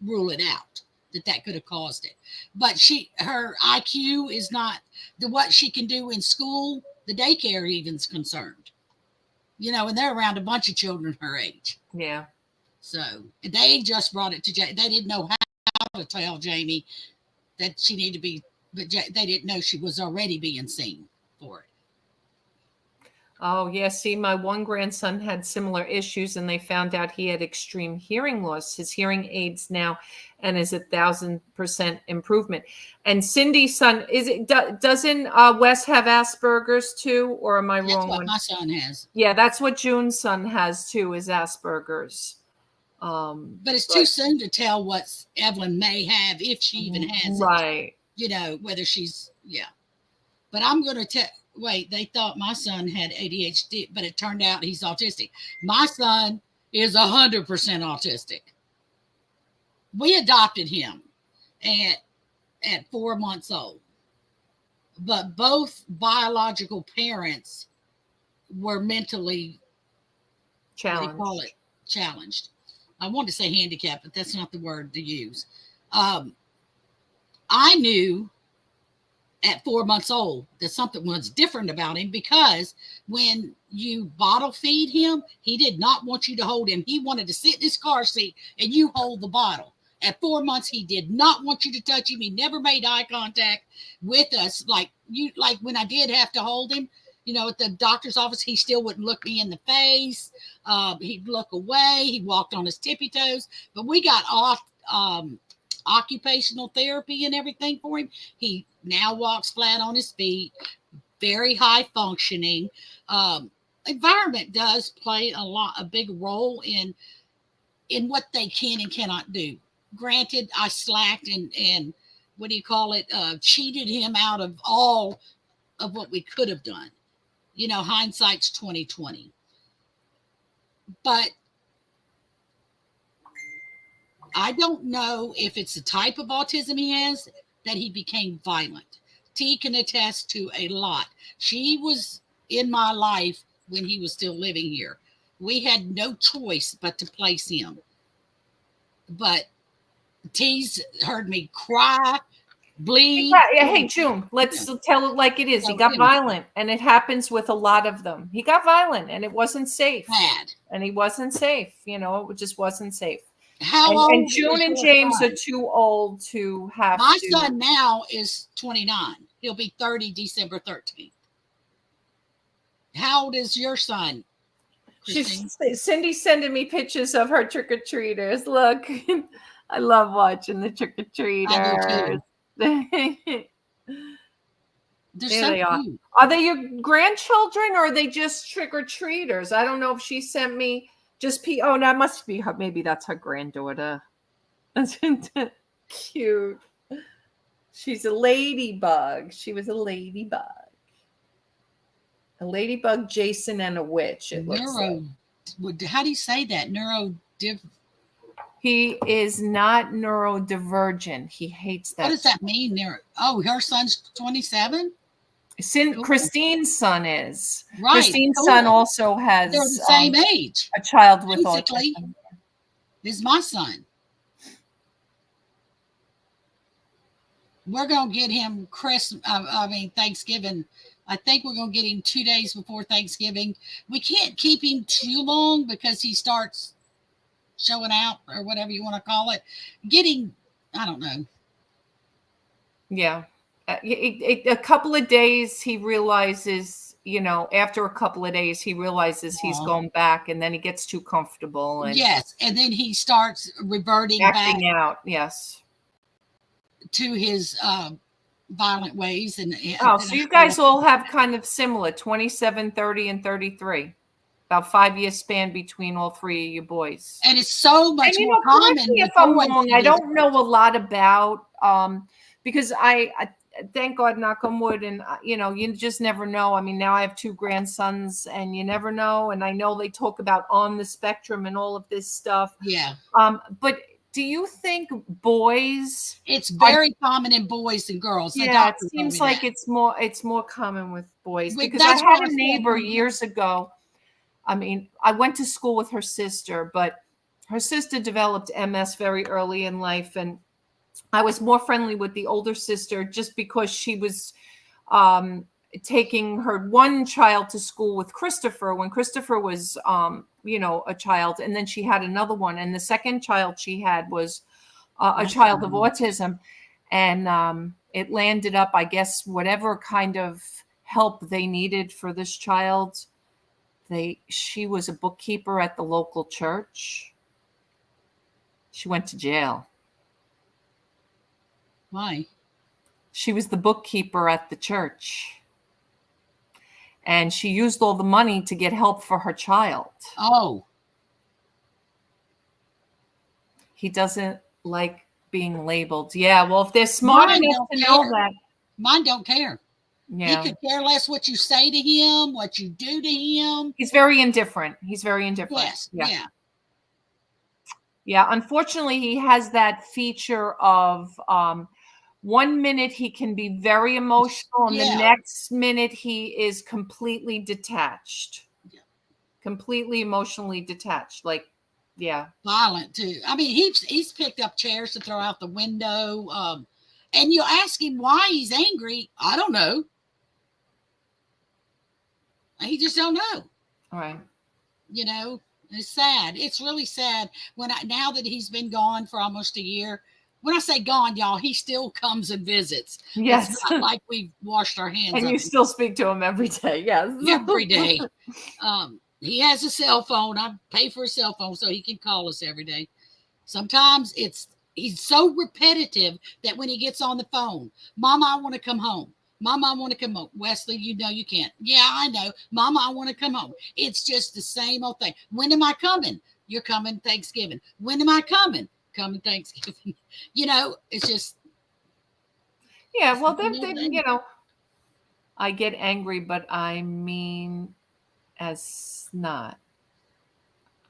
rule it out, that could have caused it. But her IQ is not what she can do in school. The daycare even's concerned. And they're around a bunch of children her age.
Yeah.
So they just brought it to Jamie. They didn't know how to tell Jamie that she needed to be, but they didn't know she was already being seen for it.
Oh, yeah. See, my one grandson had similar issues, and they found out he had extreme hearing loss. His hearing aids now, and is 1,000% improvement. And Cindy's son, doesn't Wes have Asperger's too, or am I wrong?
That's what my son has.
Yeah, that's what June's son has too, is Asperger's.
But it's too soon to tell what Evelyn may have, if she even has
right.
it. Whether she's, But I'm going to wait, they thought my son had ADHD, but it turned out he's autistic. My son is 100% autistic. We adopted him at 4 months old, but both biological parents were mentally challenged. I wanted to say handicapped, but that's not the word to use. I knew at 4 months old that something was different about him, because when you bottle feed him, he did not want you to hold him. He wanted to sit in his car seat and you hold the bottle. At 4 months, he did not want you to touch him. He never made eye contact with us. Like when I did have to hold him, at the doctor's office, he still wouldn't look me in the face. He'd look away. He walked on his tippy toes. But we got occupational therapy and everything for him. He now walks flat on his feet, very high functioning. Environment does play a big role in what they can and cannot do. Granted, I slacked and what do you call it? Cheated him out of all of what we could have done. You know, hindsight's 2020. But I don't know if it's the type of autism he has that he became violent. T can attest to a lot. She was in my life when he was still living here. We had no choice but to place him. But T's heard me cry, bleed.
Hey, June, let's tell it like it is. He got violent, and it happens with a lot of them. He got violent, and it wasn't safe.
Bad.
And he wasn't safe. You know, it just wasn't safe.
How old?
And June and James are too old to have.
My son now is 29. He'll be 30 December 13th. How old is your son,
Cindy's sending me pictures of her trick-or-treaters. Look, I love watching the trick-or-treaters. There they are. Are they your grandchildren or are they just trick-or-treaters? I don't know if she sent me just oh, that must be her. Maybe that's her granddaughter. That's cute. She's a ladybug. She was a ladybug. A ladybug, Jason, and a witch. It looks like.
How do you say that?
He is not neurodivergent. He hates that.
What does that mean? Her son's 27?
Christine's son is.
Right.
Christine's son also has.
They're the same age.
A child with
basically,
autism.
Is my son. We're going to get him Thanksgiving. I think we're going to get him 2 days before Thanksgiving. We can't keep him too long because he starts showing out or whatever you want to call it. I don't know.
Yeah. A couple of days he realizes, after a couple of days he realizes he's going back and then he gets too comfortable. And
yes. And then he starts reverting
acting
back
out. Yes.
To his violent ways.
So you guys all have kind of similar 27, 30, and 33. About 5 year span between all three of you boys.
And it's so much more common.
If I'm wrong, I don't know a lot about because I thank God, knock on wood, and you just never know. I mean, now I have 2 grandsons, and you never know. And I know they talk about on the spectrum and all of this stuff.
Yeah.
But do you think boys?
It's very common in boys than girls.
Yeah, it seems like it's more common with boys because I had a neighbor years ago. I mean, I went to school with her sister, but her sister developed MS very early in life, and I was more friendly with the older sister just because she was taking her one child to school with Christopher when Christopher was a child, and then she had another one, and the second child she had was a child of autism, and it landed up, I guess, whatever kind of help they needed for this child. She was a bookkeeper at the local church. She went to jail.
Why?
She was the bookkeeper at the church. And she used all the money to get help for her child.
Oh.
He doesn't like being labeled. Yeah, well, if they're smart enough to know that.
Mine don't care.
Yeah.
He could care less what you say to him, what you do to him.
He's very indifferent.
Yes. Yeah.
Yeah. Unfortunately, he has that feature of 1 minute he can be very emotional, and the next minute he is completely detached. Yeah. Completely emotionally detached. Like, yeah.
Violent too. I mean, he's picked up chairs to throw out the window. And you ask him why he's angry. I don't know. He just don't know.
All right.
It's sad. It's really sad now that he's been gone for almost a year. When I say gone, y'all, he still comes and visits.
Yes.
It's not like we've washed our hands.
And you still speak to him every day. Yes.
Every day. He has a cell phone. I pay for a cell phone so he can call us every day. Sometimes it's he's so repetitive that when he gets on the phone, Mama, I want to come home. Mama, I want to come home. Wesley, you know you can't. Yeah, I know. Mama, I want to come home. It's just the same old thing. When am I coming? You're coming Thanksgiving. When am I coming? Coming Thanksgiving. It's just.
Yeah, well, then, I get angry, but I mean as not.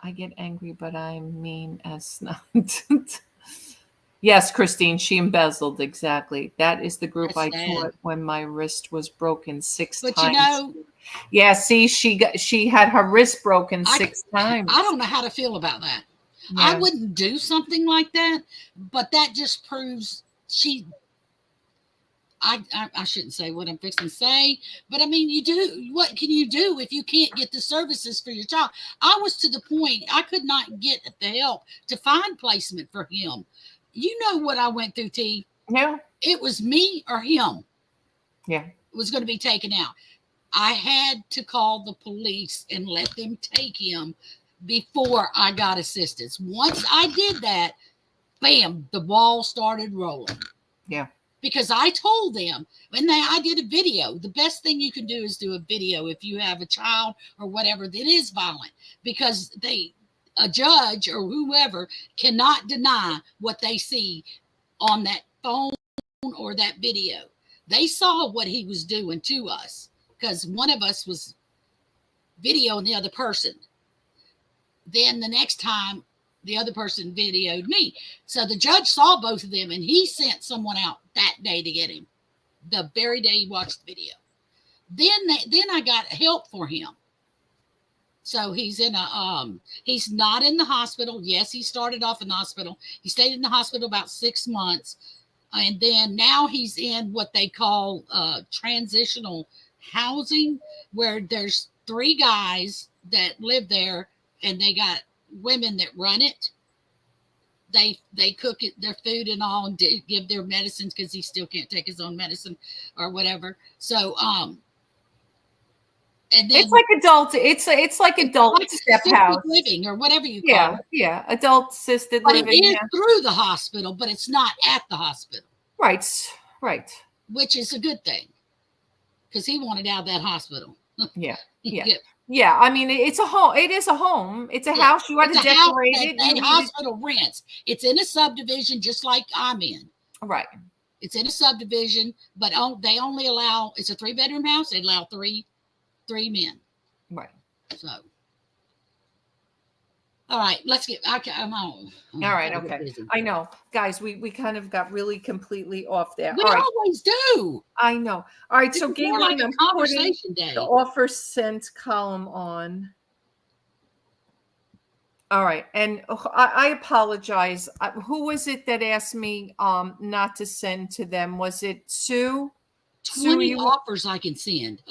I get angry, but I mean as not. Yes, Christine, she embezzled. Exactly. That is the group
That's
I
sad.
taught when my wrist was broken 6
But
times. Yeah, see, she had her wrist broken 6 times.
I don't know how to feel about that.
Yeah.
I wouldn't do something like that, but that just proves I shouldn't say what I'm fixing to say, but I mean, what can you do if you can't get the services for your child? I was to the point I could not get the help to find placement for him. You know what I went through, T?
Yeah.
It was me or him.
Yeah.
It was going to be taken out. I had to call the police and let them take him before I got assistance. Once I did that, bam, the ball started rolling.
Yeah.
Because I told them, I did a video. The best thing you can do is do a video if you have a child or whatever that is violent, because a judge or whoever cannot deny what they see on that phone or that video. They saw what he was doing to us because one of us was videoing the other person. Then the next time, the other person videoed me. So the judge saw both of them and he sent someone out that day to get him. The very day he watched the video. Then I got help for him. So he's he's not in the hospital. Yes, he started off in the hospital. He stayed in the hospital about 6 months. And then now he's in what they call transitional housing, where there's 3 guys that live there and they got women that run it. They cook their food and all and give their medicines because he still can't take his own medicine or whatever. So and then
it's like adult. It's like adult step house
living or whatever you call it.
Yeah, adult assisted
But
living.
it is through the hospital, but it's not at the hospital.
Right.
Which is a good thing because he wanted out of that hospital.
Yeah. Yeah, I mean, it's a home. It is a home. It's a house. You had to decorate it.
The hospital rents. It's in a subdivision, just like I'm in.
Right.
It's in a subdivision, but they only allow. It's a 3-bedroom house. They allow three men.
Right.
So, all right, let's get. I'm on.
All right. Okay. I know, guys. We kind of got really completely off there.
We always do.
I know. All right. So, Galen,
like a conversation day.
The offer sent column on. All right, and I apologize. Who was it that asked me not to send to them? Was it Sue?
20 offers I can send.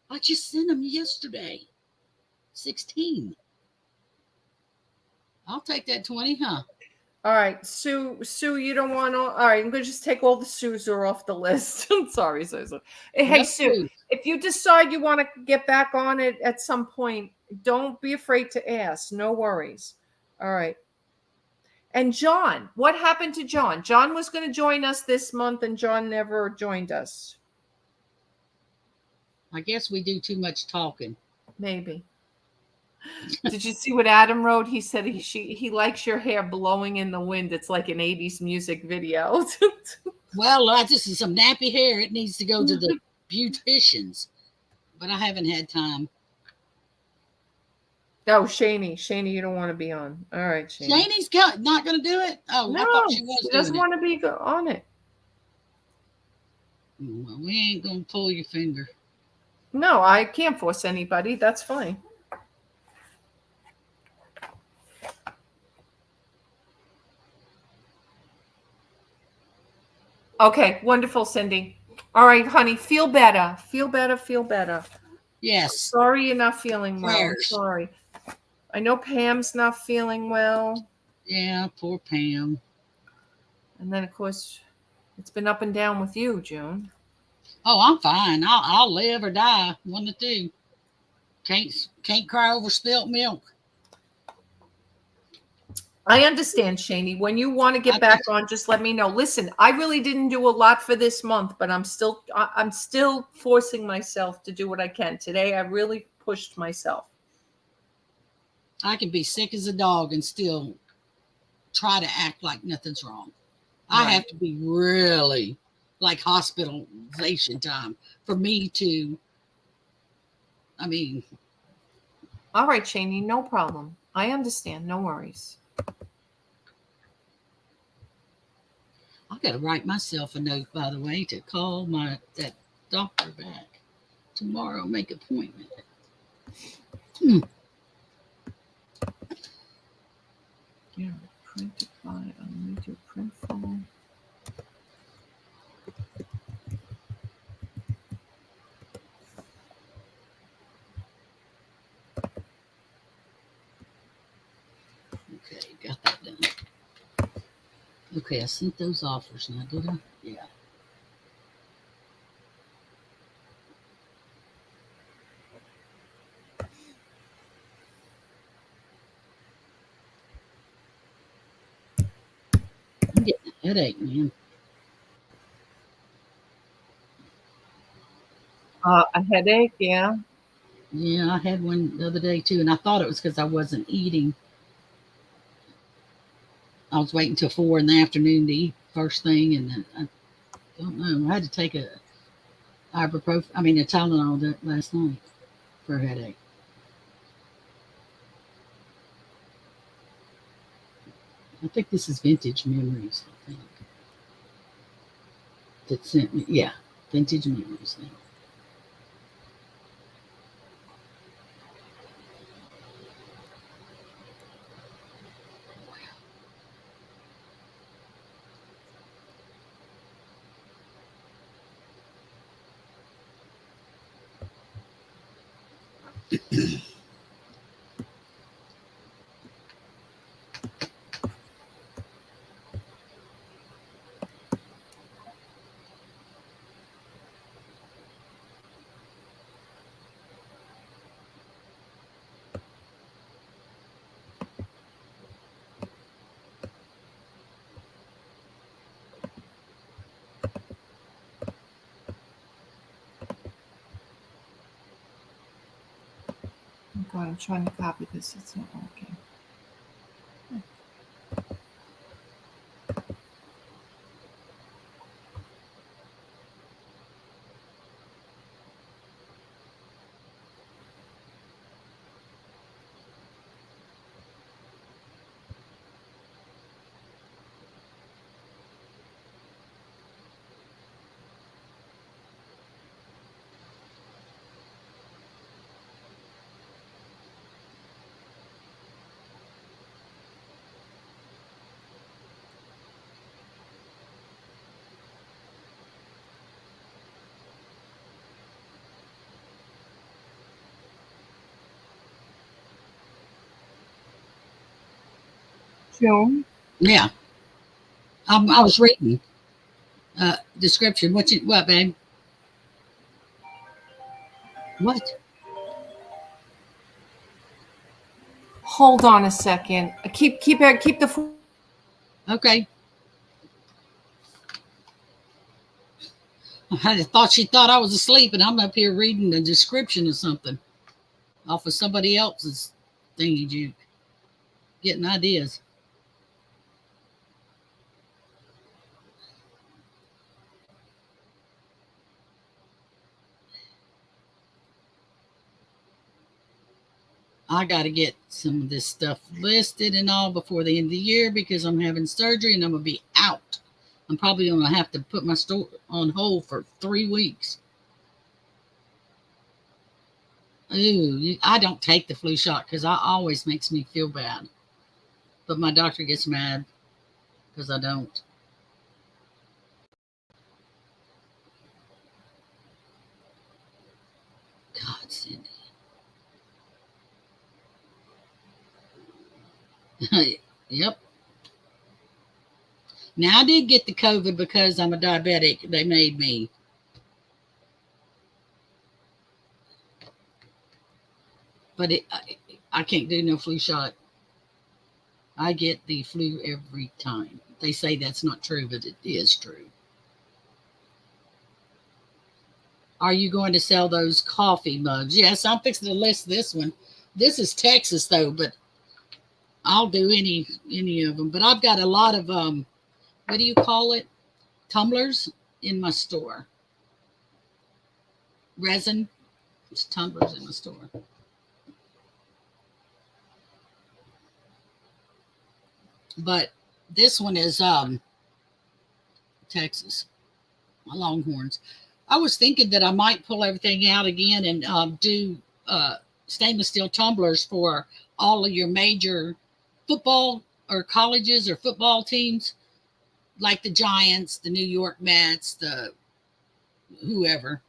I just sent them yesterday. 16. I'll take that 20, huh?
All right, Sue, you don't want to. All right, I'm going to just take all the Sues off the list. I'm sorry, Susan. Hey, Sue, if you decide you want to get back on it at some point, don't be afraid to ask. No worries. All right. And John, what happened to John? John was going to join us this month, and John never joined us.
I guess we do too much talking.
Maybe. Did you see what Adam wrote? He said he likes your hair blowing in the wind. It's like an 80s music video.
Well, this is some nappy hair. It needs to go to the beauticians, but I haven't had time.
Oh, Shani, you don't want to be on. All right, Shani.
Shani's not going to do it? Oh, no, I thought she was. She
doesn't want to be on it.
Well, we ain't going to pull your finger.
No, I can't force anybody. That's fine. Okay, wonderful, Cindy. All right, honey, feel better. Feel better.
Yes.
Sorry you're not feeling well. Sorry. I know Pam's not feeling well.
Yeah, poor Pam.
And then, of course, it's been up and down with you, June.
Oh, I'm fine. I'll live or die. 1 of the 2. Can't cry over spilt milk.
I understand, Shani. When you want to get back on, just let me know. Listen, I really didn't do a lot for this month, but I'm still forcing myself to do what I can. Today, I really pushed myself.
I can be sick as a dog and still try to act like nothing's wrong.
Right.
I have to be really like hospitalization time for me to, I mean.
All right, Shani, no problem. I understand. No worries.
I got to write myself a note, by the way, to call that doctor back tomorrow, make appointment.
Yeah, print apply. Let me do print full.
Okay, got that done. Okay, I sent those offers now, did I? Yeah. I'm getting a headache, man.
A headache, yeah.
Yeah, I had one the other day too, and I thought it was because I wasn't eating. I was waiting till 4 in the afternoon to eat first thing, and then I don't know. I had to take a Tylenol last night for a headache. I think this is Vintage Memories. I think that sent me. Yeah, Vintage Memories.
Oh God, I'm trying to copy this. It's not working. June?
Yeah, I was reading description. What, babe? What?
Hold on a second. Keep the.
Okay. I thought she thought I was asleep, and I'm up here reading the description of something off of somebody else's thingy juke, getting ideas. I got to get some of this stuff listed and all before the end of the year because I'm having surgery and I'm going to be out. I'm probably going to have to put my store on hold for 3 weeks. Ooh, I don't take the flu shot because it always makes me feel bad. But my doctor gets mad because I don't. God, Cindy. Yep. Now I did get the COVID because I'm a diabetic. They made me. But I can't do no flu shot. I get the flu every time. They say that's not true, but it is true. Are you going to sell those coffee mugs? Yes, I'm fixing to list this one. This is Texas though, but I'll do any of them. But I've got a lot of what do you call it? Tumblers in my store. Resin tumblers in my store. But this one is Texas Longhorns. I was thinking that I might pull everything out again and do stainless steel tumblers for all of your major football or colleges or football teams, like the Giants, the New York Mets, the whoever.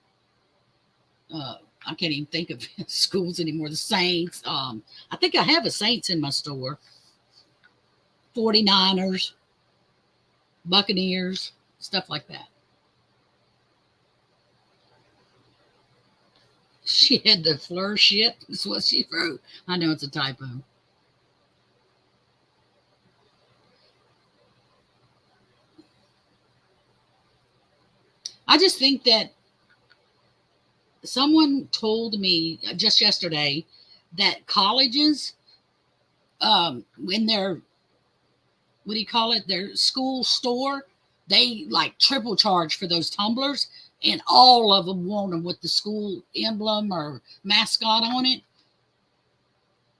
I can't even think of schools anymore. The Saints. I think I have a Saints in my store. 49ers, Buccaneers, stuff like that. She had the fleur shit, is what she wrote. I know it's a typo. I just think that someone told me just yesterday that colleges, when they're, what do you call it, their school store, they like triple charge for those tumblers, and all of them want them with the school emblem or mascot on it.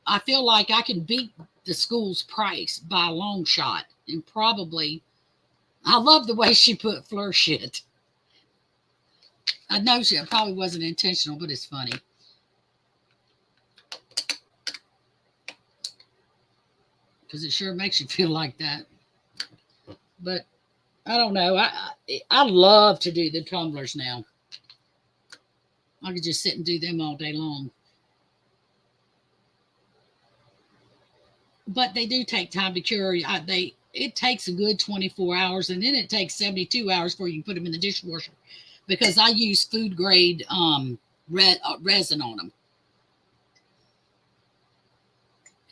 I feel like I can beat the school's price by a long shot, and probably, I love the way she put fleur shit. I know she probably wasn't intentional, but it's funny. Because it sure makes you feel like that. But I don't know. I love to do the tumblers now. I could just sit and do them all day long. But they do take time to cure. It takes a good 24 hours, and then it takes 72 hours before you can put them in the dishwasher, because I use food grade resin on them,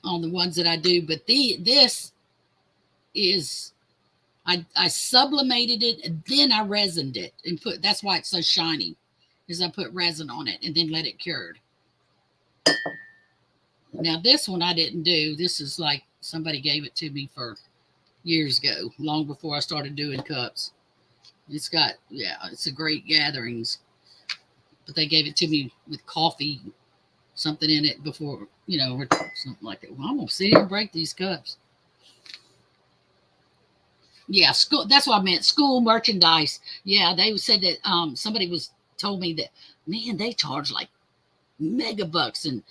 on the ones that I do. But this is, I sublimated it and then I resined it and put, that's why it's so shiny, is I put resin on it and then let it cured. Now this one I didn't do. This is like somebody gave it to me for years ago, long before I started doing cups. It's got, yeah, it's a great gatherings, but they gave it to me with coffee, something in it before, you know, or something like that. Well, I'm gonna sit here and break these cups. Yeah, school. That's what I meant. School merchandise. Yeah, they said that somebody was told me that, man, they charge like mega bucks, and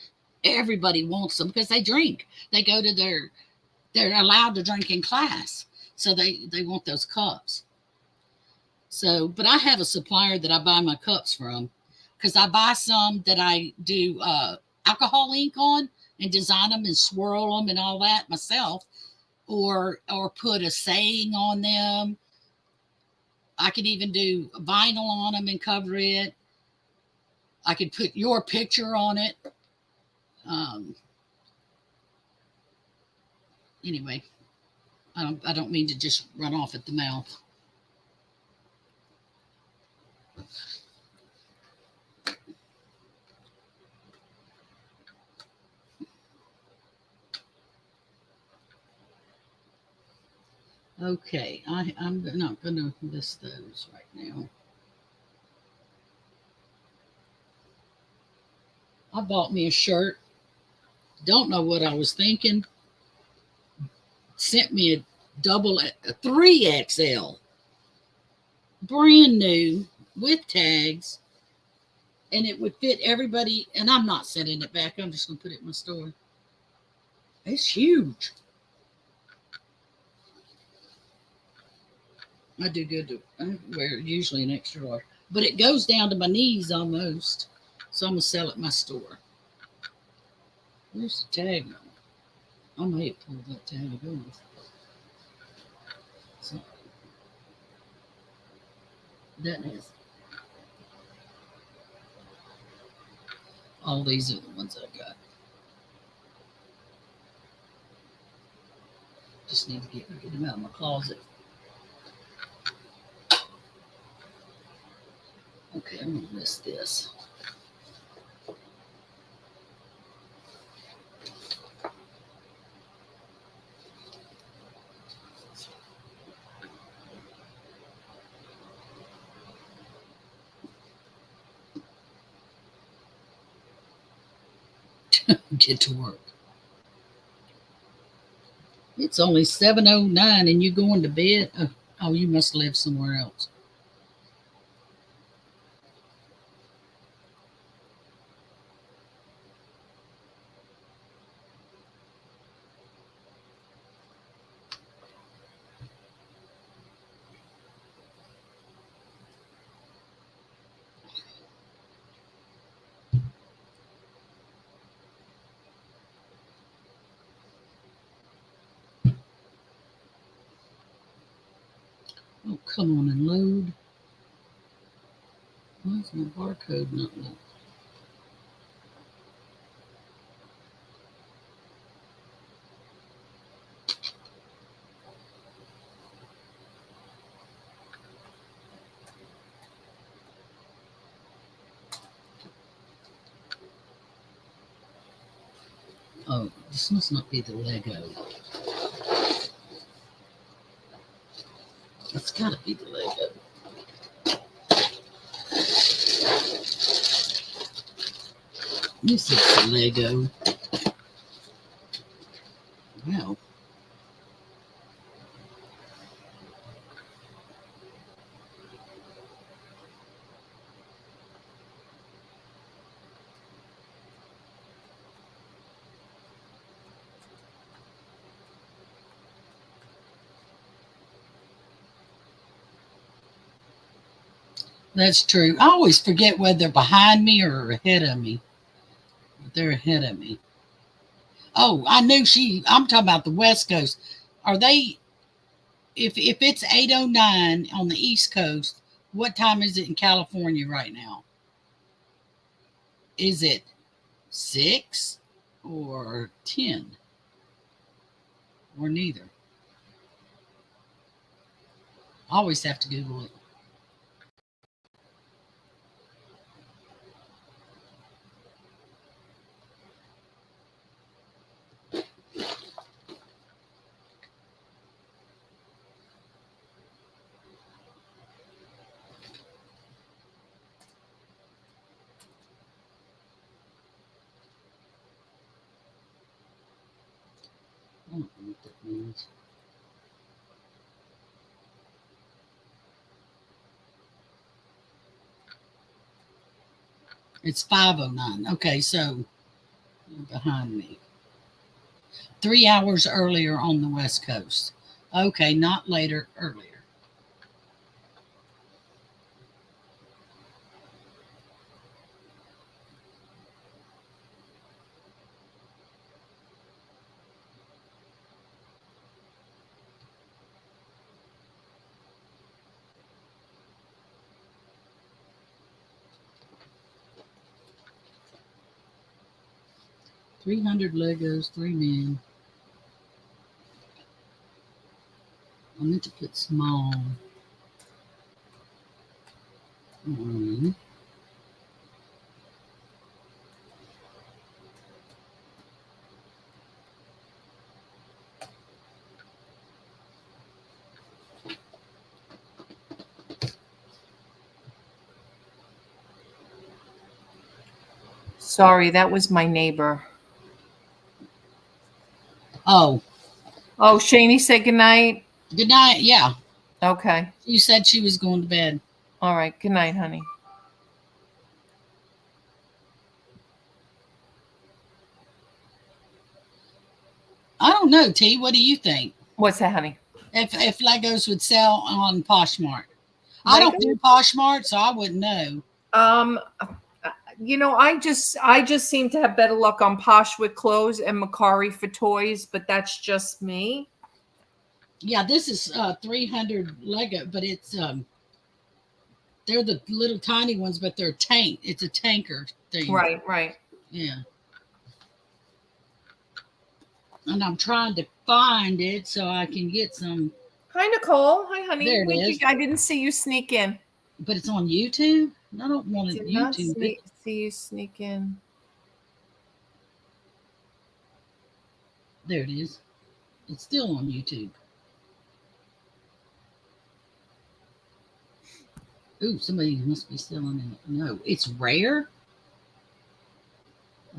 everybody wants them because they drink. They go to they're allowed to drink in class, so they want those cups. So, but I have a supplier that I buy my cups from, because I buy some that I do alcohol ink on and design them and swirl them and all that myself, or put a saying on them. I can even do vinyl on them and cover it. I could put your picture on it. Anyway, I don't mean to just run off at the mouth. Okay, I'm not going to list those right now. I bought me a shirt. Don't know what I was thinking. Sent me a 3XL. Brand new with tags. And it would fit everybody. And I'm not sending it back. I'm just going to put it in my store. It's huge. I do good to wear usually an extra large, but it goes down to my knees almost. So I'm gonna sell it in my store. Where's the tag on? I may have pulled that tag off. So that is. All these are the ones I got. Just need to get them out of my closet. Okay, I'm gonna miss this. Get to work. It's only 7:09 and you going to bed? Oh, you must live somewhere else. Oh, come on and load. Why is my barcode not loading? Oh, this must not be the Lego. It's gotta be the Lego. This is the Lego. Wow. That's true. I always forget whether they're behind me or ahead of me. But they're ahead of me. Oh, I knew I'm talking about the West Coast. Are they, if it's 8:09 on the East Coast, what time is it in California right now? Is it 6 or 10? Or neither? I always have to Google it. I don't know what that means. It's 5:09. Okay, so you're behind me. 3 hours earlier on the West Coast. Okay, not later, earlier. $300 Legos, 3 men. I meant to put small. Mm.
Sorry, that was my neighbor.
Oh,
Shani said goodnight.
good night. Yeah,
Okay.
you said she was going to bed.
All right. Good night, honey.
I don't know, T. What do you think?
What's that, honey?
If Legos would sell on Poshmark. I don't do Poshmark, so I wouldn't know.
I just seem to have better luck on Posh with clothes and Macari for toys, but that's just me.
Yeah, this is 300 Lego, but it's they're the little tiny ones, but they're tank. It's a tanker thing.
Right.
Yeah. And I'm trying to find it so I can get some.
Hi, Nicole. Hi, honey.
There it is.
I didn't see you sneak in.
But it's on YouTube. I don't want to
Did not
YouTube it.
see you sneak in.
There it is. It's still on YouTube. Ooh, somebody must be selling it. No, it's rare.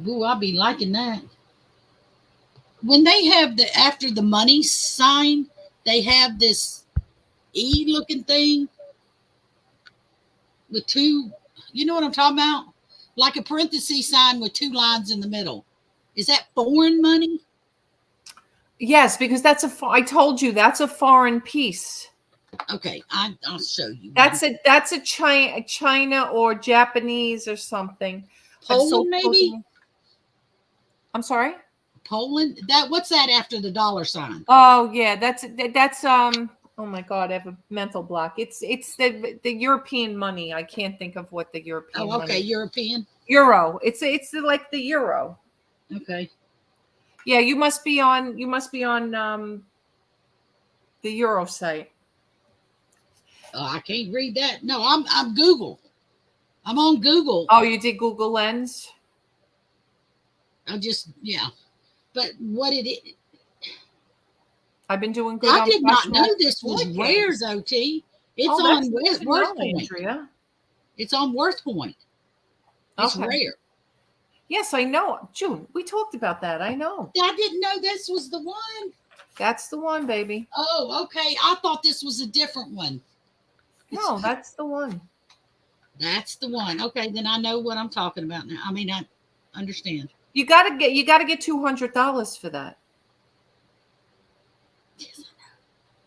Ooh, I'll be liking that. When they have the after the money sign, they have this E looking thing with two, you know what I'm talking about? Like a parenthesis sign with two lines in the middle. Is that foreign money?
Yes, because I told you that's a foreign piece.
Okay, I'll show you.
That's a China or Japanese or something.
Poland, maybe?
I'm sorry?
Poland? What's that after the dollar sign?
Oh yeah, that's oh my God, I have a mental block. It's the European money. I can't think of what the European
Oh, okay,
money.
European.
Euro. It's like the euro.
Okay.
Yeah, you must be on the Euro site.
Oh, I can't read that. No, I'm Google. I'm on Google.
Oh, you did Google Lens?
Yeah. But what it is,
I've been doing good.
I did not know this was rare, OT. It's on Worth Point.
Andrea.
It's on Worth Point. It's rare.
Yes, I know. June, we talked about that. I know.
I didn't know this was the one.
That's the one, baby.
Oh, okay. I thought this was a different one.
No, that's the one.
That's the one. Okay, then I know what I'm talking about now. I mean, I understand.
You gotta get $200 for that.
Yes, I know.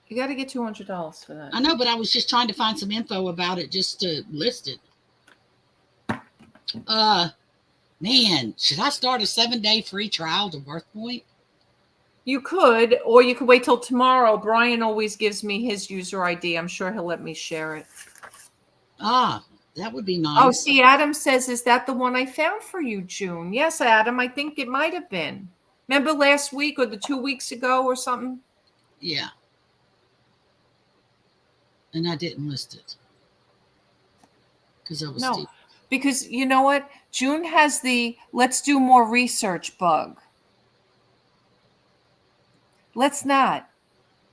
You gotta get $200 for that.
I know, but I was just trying to find some info about it just to list it. Man, should I start a 7-day free trial to Worth Point?
You could, or you could wait till tomorrow. Brian always gives me his user ID. I'm sure he'll let me share it.
That would be nice.
Oh, see, Adam says, is that the one I found for you, June? Yes, Adam, I think it might have been. Remember last week or the 2 weeks ago or something?
Yeah. And I didn't list it. Because I was stupid.
Because you know what? June has the let's do more research bug. Let's not.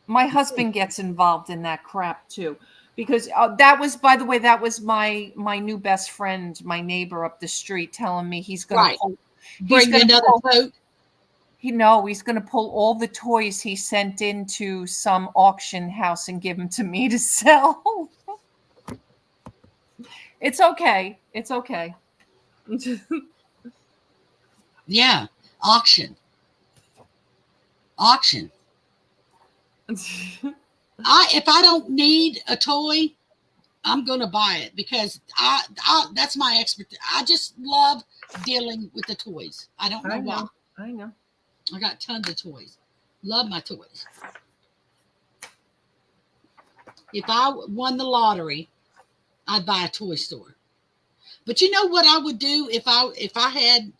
My husband gets involved in that crap too. Because that was, by the way, that was my new best friend, my neighbor up the street, telling me he's going to
bring another tote.
He's going to pull all the toys he sent into some auction house and give them to me to sell. It's okay. It's okay.
Yeah, auction. If I don't need a toy, I'm gonna buy it because I that's my expertise. I just love dealing with the toys. I don't know why.
I know.
I got tons of toys. Love my toys. If I won the lottery, I'd buy a toy store. But you know what I would do if I had?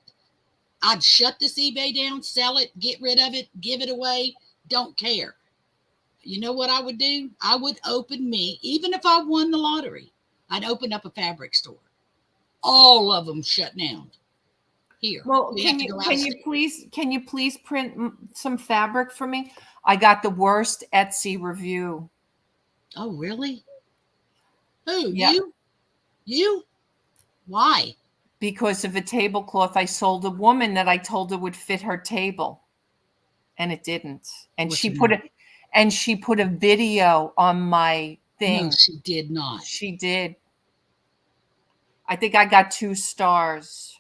I'd shut this eBay down, sell it, get rid of it, give it away. Don't care. You know what I would do? I would open even if I won the lottery, I'd open up a fabric store. All of them shut down. Here.
Well, can you please print some fabric for me? I got the worst Etsy review.
Oh, really? Who?
Yeah.
You? Why?
Because of a tablecloth I sold a woman that I told her would fit her table, and it didn't. And she put a video on my thing.
No, she did not.
She did. I think I got 2 stars.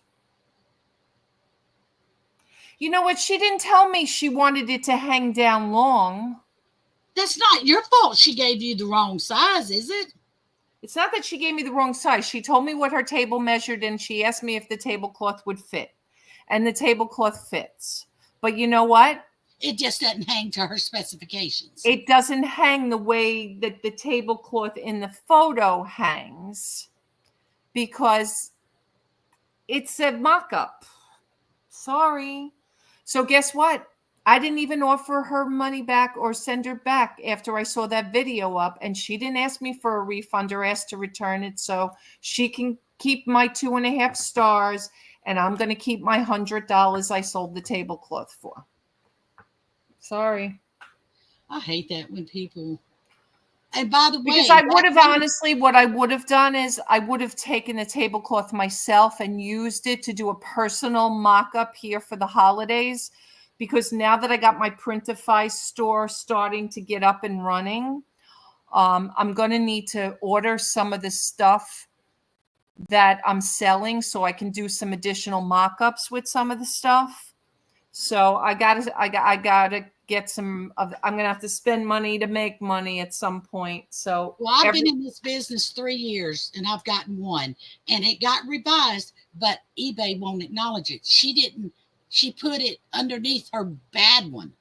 You know what? She didn't tell me she wanted it to hang down long.
That's not your fault. She gave you the wrong size, is it?
It's not that she gave me the wrong size. She told me what her table measured, and she asked me if the tablecloth would fit. And the tablecloth fits. But you know what?
It just doesn't hang to her specifications.
It doesn't hang the way that the tablecloth in the photo hangs because it's a mock-up. Sorry. So guess what? I didn't even offer her money back or send her back after I saw that video up, and she didn't ask me for a refund or ask to return it. So she can keep my 2.5 stars, and I'm going to keep my $100 I sold the tablecloth for. Sorry.
I hate that when people. And by the way,
Because I would have honestly, what I would have done is I would have taken the tablecloth myself and used it to do a personal mock-up here for the holidays. Because now that I got my Printify store starting to get up and running, I'm going to need to order some of the stuff that I'm selling so I can do some additional mock-ups with some of the stuff. So I gotta get some of. I'm gonna have to spend money to make money at some point. So
well, I've been in this business 3 years, and I've gotten one, and it got revised, but eBay won't acknowledge it. She didn't. She put it underneath her bad one,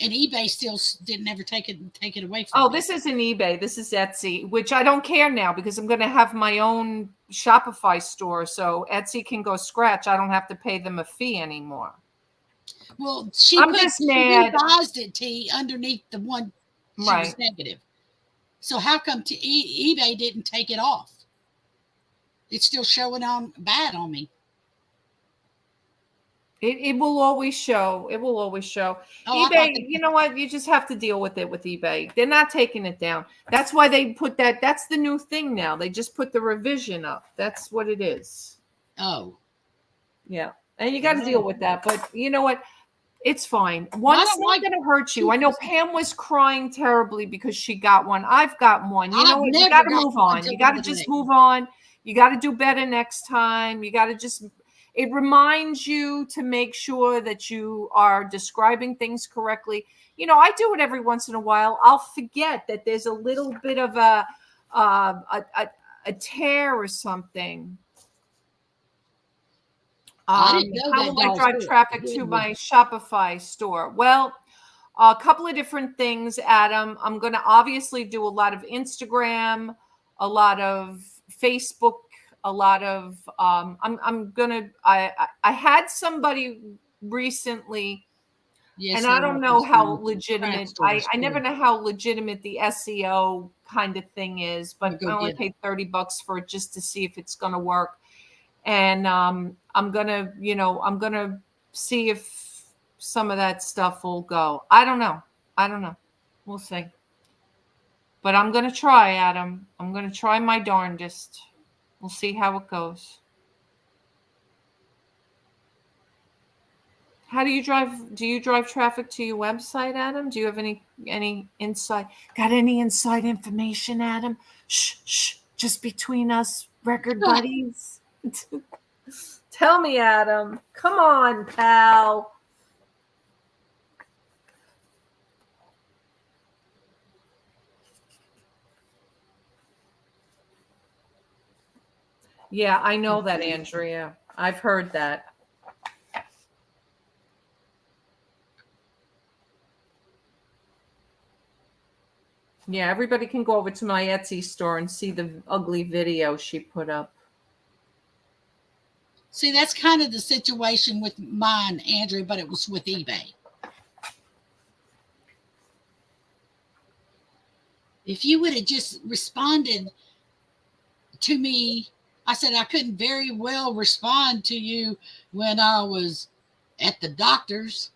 and eBay still didn't ever take it away from.
Oh, this isn't eBay. This is Etsy, which I don't care now because I'm gonna have my own Shopify store, so Etsy can go scratch. I don't have to pay them a fee anymore.
Well, she revised it, T, underneath the one she was negative. So how come eBay didn't take it off? It's still showing on bad on me.
It will always show. It will always show. Oh, eBay, you know what? You just have to deal with it with eBay. They're not taking it down. That's why they put that. That's the new thing now. They just put the revision up. That's what it is.
Oh.
Yeah. And you got to deal with that. But you know what? It's fine. One's not going to hurt you. I know Pam was crying terribly because she got one. I've got one. You know what? You got to move on. You got to just move on. You got to do better next time. You got to just, it reminds you to make sure that you are describing things correctly. You know, I do it every once in a while. I'll forget that there's a little bit of a tear or something. How will I drive traffic to my Shopify store? Well, a couple of different things, Adam. I'm going to obviously do a lot of Instagram, a lot of Facebook, a lot of I had somebody recently, yes, and I don't know how legitimate. I never know how legitimate the SEO kind of thing is, but I only paid $30 for it just to see if it's going to work. And I'm gonna see if some of that stuff will go. I don't know. We'll see. But I'm gonna try, Adam. I'm gonna try my darndest. We'll see how it goes. How do you drive? Do you drive traffic to your website, Adam? Do you have any inside? Got any inside information, Adam? Shh. Just between us, record buddies. Tell me, Adam. Come on, pal. Yeah, I know that, Andrea. I've heard that. Yeah, everybody can go over to my Etsy store and see the ugly video she put up.
See, that's kind of the situation with mine, Andrea, but it was with eBay. If you would have just responded to me, I said I couldn't very well respond to you when I was at the doctor's.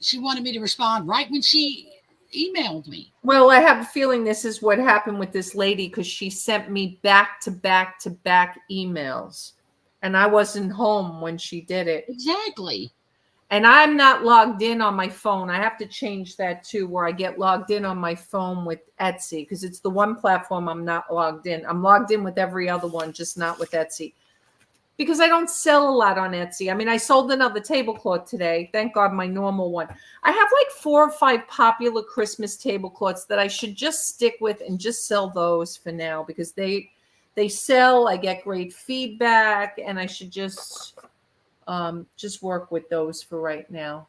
She wanted me to respond right when she emailed me.
Well, I have a feeling this is what happened with this lady because she sent me back to back emails, and I wasn't home when she did it.
Exactly.
And I'm not logged in on my phone. I have to change that too, where I get logged in on my phone with Etsy because it's the one platform I'm not logged in. I'm logged in with every other one, just not with Etsy. Because I don't sell a lot on Etsy. I mean, I sold another tablecloth today. Thank God, my normal one. I have like 4 or 5 popular Christmas tablecloths that I should just stick with and just sell those for now because they sell. I get great feedback, and I should just work with those for right now.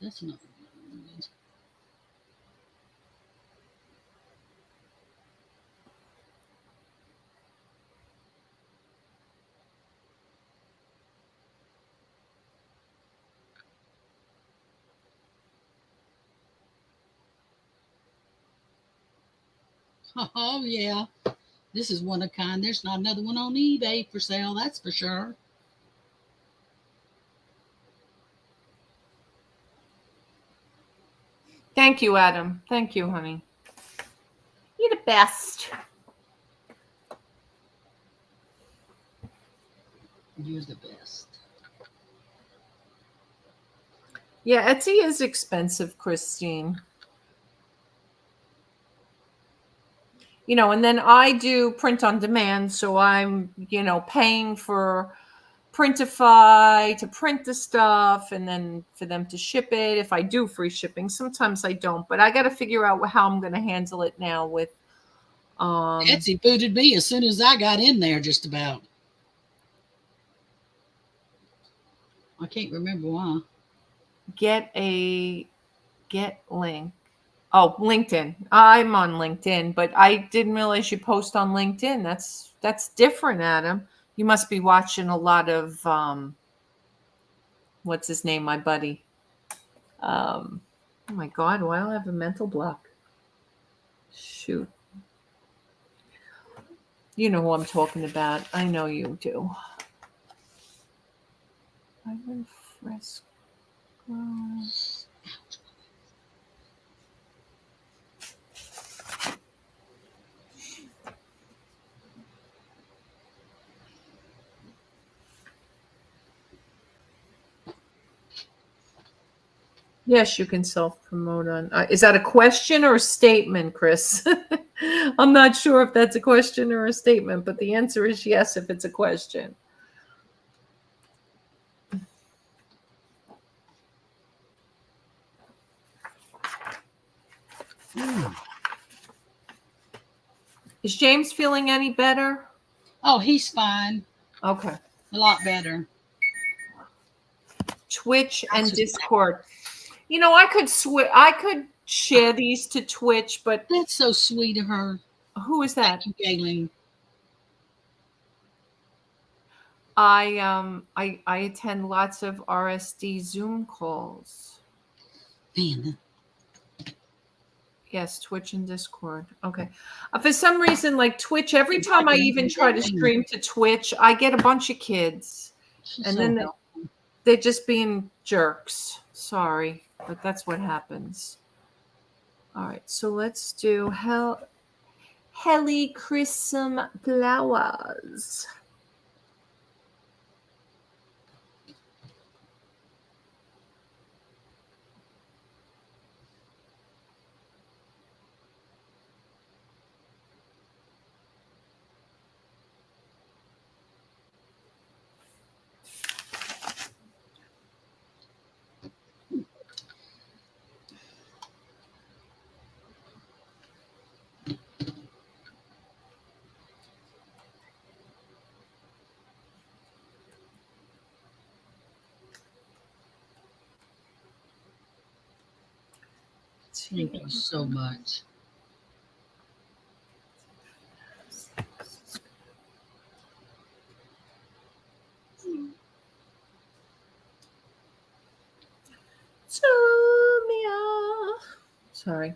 That's not good. Oh, yeah. This is one of a kind. There's not another one on eBay for sale, that's for sure.
Thank you, Adam. Thank you, honey. You're the best.
You're the best.
Yeah, Etsy is expensive, Christine. You know, and then I do print on demand, so I'm, paying for Printify to print the stuff and then for them to ship it. If I do free shipping, sometimes I don't, but I got to figure out how I'm going to handle it now with
Etsy booted me as soon as I got in there, just about. I can't remember why.
Get link. Oh, LinkedIn. I'm on LinkedIn, but I didn't realize you post on LinkedIn. That's different, Adam. You must be watching a lot of what's his name, my buddy. Oh my God, why do I have a mental block? Shoot. You know who I'm talking about. I know you do. Ivan Fresco. Yes, you can self-promote on. Is that a question or a statement, Chris? I'm not sure if that's a question or a statement, but the answer is yes if it's a question. Is James feeling any better?
Oh, he's fine.
Okay.
A lot better.
Twitch and Discord. You know, I could share these to Twitch, but
That's so sweet of her.
who is that?
Thank you, Galen.
I attend lots of RSD Zoom calls.
Man.
Yes, Twitch and Discord. Okay. For some reason, like Twitch, every time I even try to stream to Twitch, I get a bunch of kids. And then they're just being jerks. Sorry, but that's what happens. All right, so let's do Helichrysum flowers.
Thank you so much.
Sorry.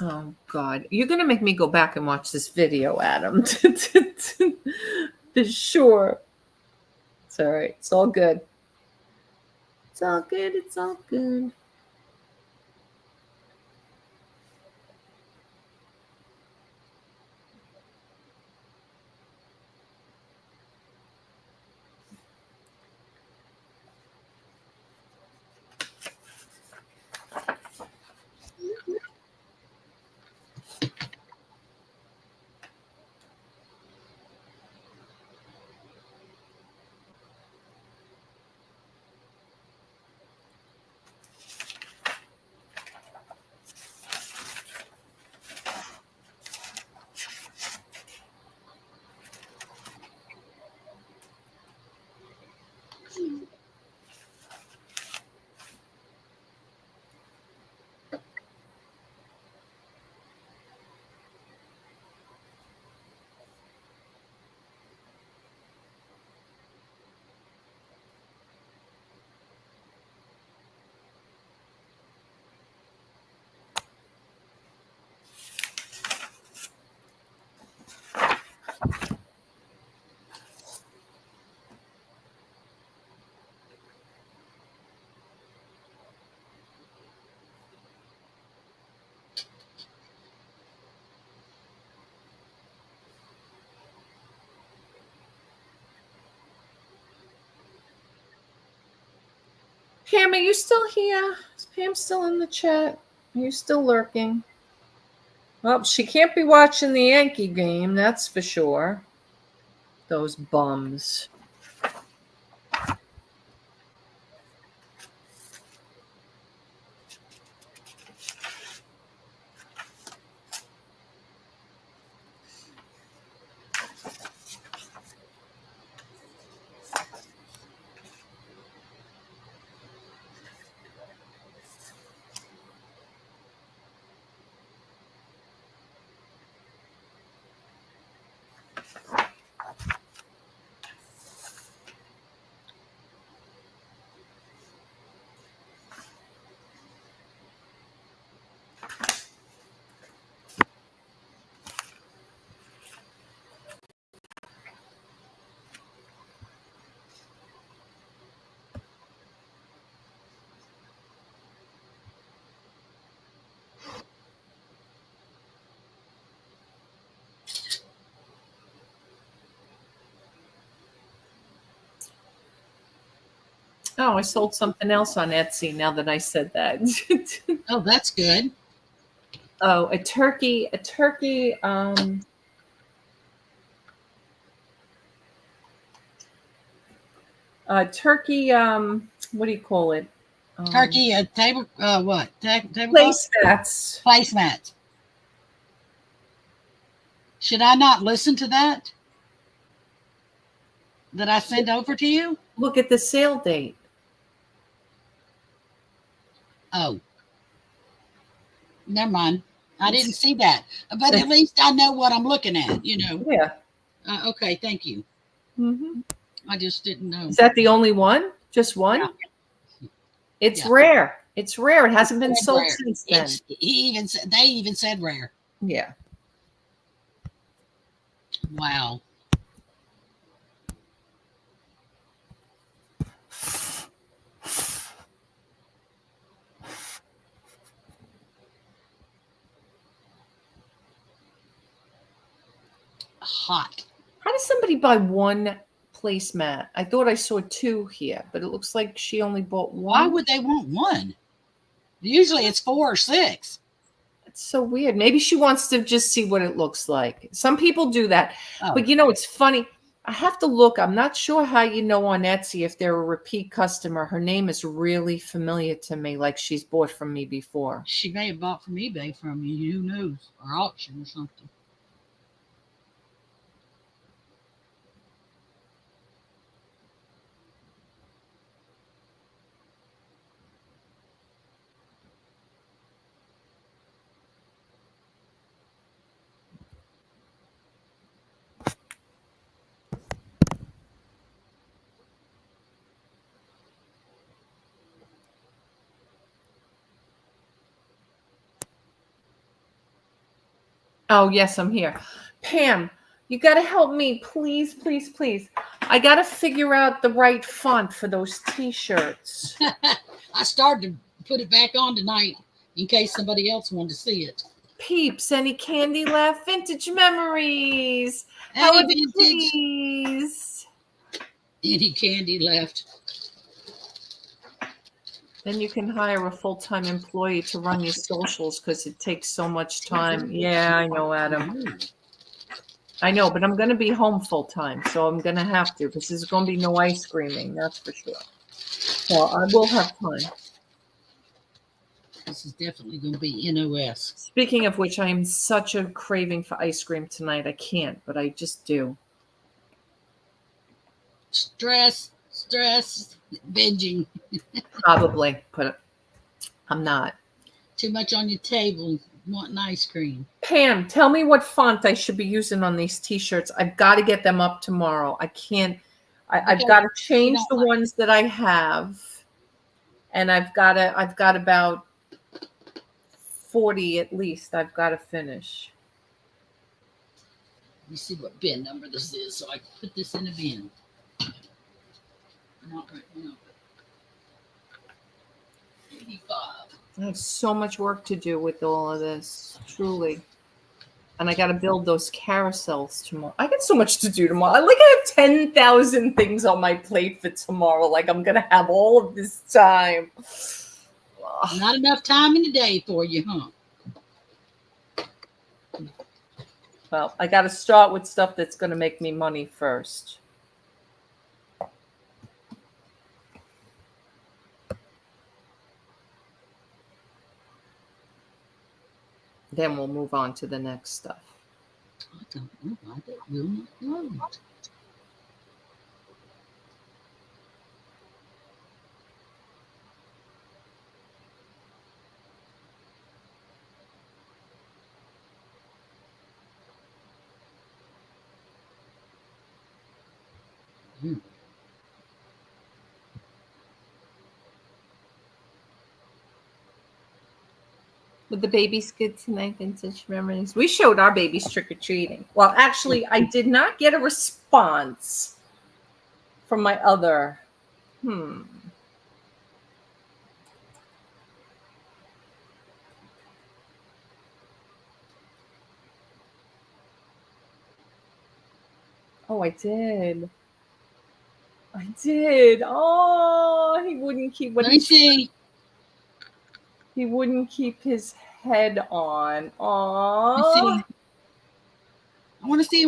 Oh God, you're gonna make me go back and watch this video, Adam. For sure. It's all right. It's all good. It's all good. It's all good. Pam, are you still here? Is Pam still in the chat? Are you still lurking? Well, she can't be watching the Yankee game, that's for sure. Those bums. Oh, I sold something else on Etsy now that I said that.
Oh, that's good.
Oh, a turkey, what do you call it?
Turkey, a table, what? Tablecloth?
Placemats.
Placemat. Should I not listen to that? That I sent over to you?
Look at the sale date.
Oh. Never mind. I didn't see that. But at least I know what I'm looking at, you know.
Yeah.
Okay, thank you.
Mm-hmm.
I just didn't know.
Is that the only one? Just one?
Yeah.
It's
Yeah.
rare. It's rare. It hasn't been sold
Rare.
since then.
They even said rare.
Yeah.
Wow. Hot.
How does somebody buy one placemat? I thought I saw two here, but it looks like she only bought one.
Why would they want one? Usually it's 4 or 6.
It's so weird. Maybe she wants to just see what it looks like. Some people do that.
Oh.
But you know, it's funny. I have to look. I'm not sure how you know on Etsy if they're a repeat customer. Her name is really familiar to me, like she's bought from me before.
She may have bought from eBay from you. Who knows? Or auction or something.
Oh, yes, I'm here. Pam, you got to help me, please, please, please. I got to figure out the right font for those T-shirts.
I started to put it back on tonight in case somebody else wanted to see it.
Peeps, any candy left? Vintage memories. How
Hey,
are the
vintage.
kitties?
Any candy left?
Then you can hire a full-time employee to run your socials because it takes so much time. Yeah, I know, Adam. I know, but I'm going to be home full-time, so I'm going to have to because there's going to be no ice creaming, that's for sure. Well, I will have time.
This is definitely going to be NOS.
Speaking of which, I am such a craving for ice cream tonight. I can't, but I just do.
Stress, binging.
Probably, but I'm not.
Too much on your table, wanting ice cream.
Pam, tell me what font I should be using on these T-shirts. I've got to get them up tomorrow. I can't. I've got to change the ones that I have, and I've got about 40 at least. I've got to finish.
Let me see what bin number this is, so I can put this in a bin. Not right now. 85.
I have so much work to do with all of this, truly. And I got to build those carousels tomorrow. I got so much to do tomorrow. I have 10,000 things on my plate for tomorrow. Like I'm going to have all of this time.
Not enough time in the day for you, huh?
Well, I got to start with stuff that's going to make me money first. Then we'll move on to the next stuff.
I don't know why that will not load.
With the babies good tonight, vintage memories. We showed our babies trick-or-treating. Well, actually, I did not get a response from my other. Oh, I did. I did. Oh, he wouldn't keep what
Let me see.
He wouldn't keep his head on.
Let me
Oh.
see. I want to see.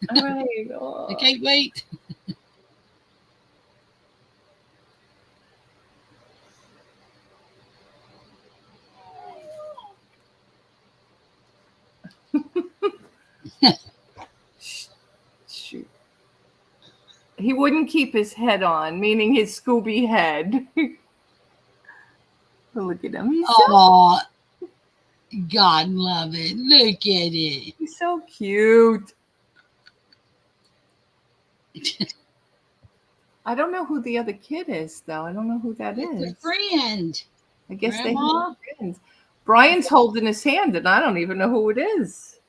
All right. Oh.
I can't wait.
Shoot. He wouldn't keep his head on, meaning his Scooby head. Look at him.
Oh, God love it. Look at it.
He's so cute. I don't know who the other kid is, though. I don't know who that is.
It's a friend.
I guess
Grandma?
they have friends. Brian's holding his hand, and I don't even know who it is.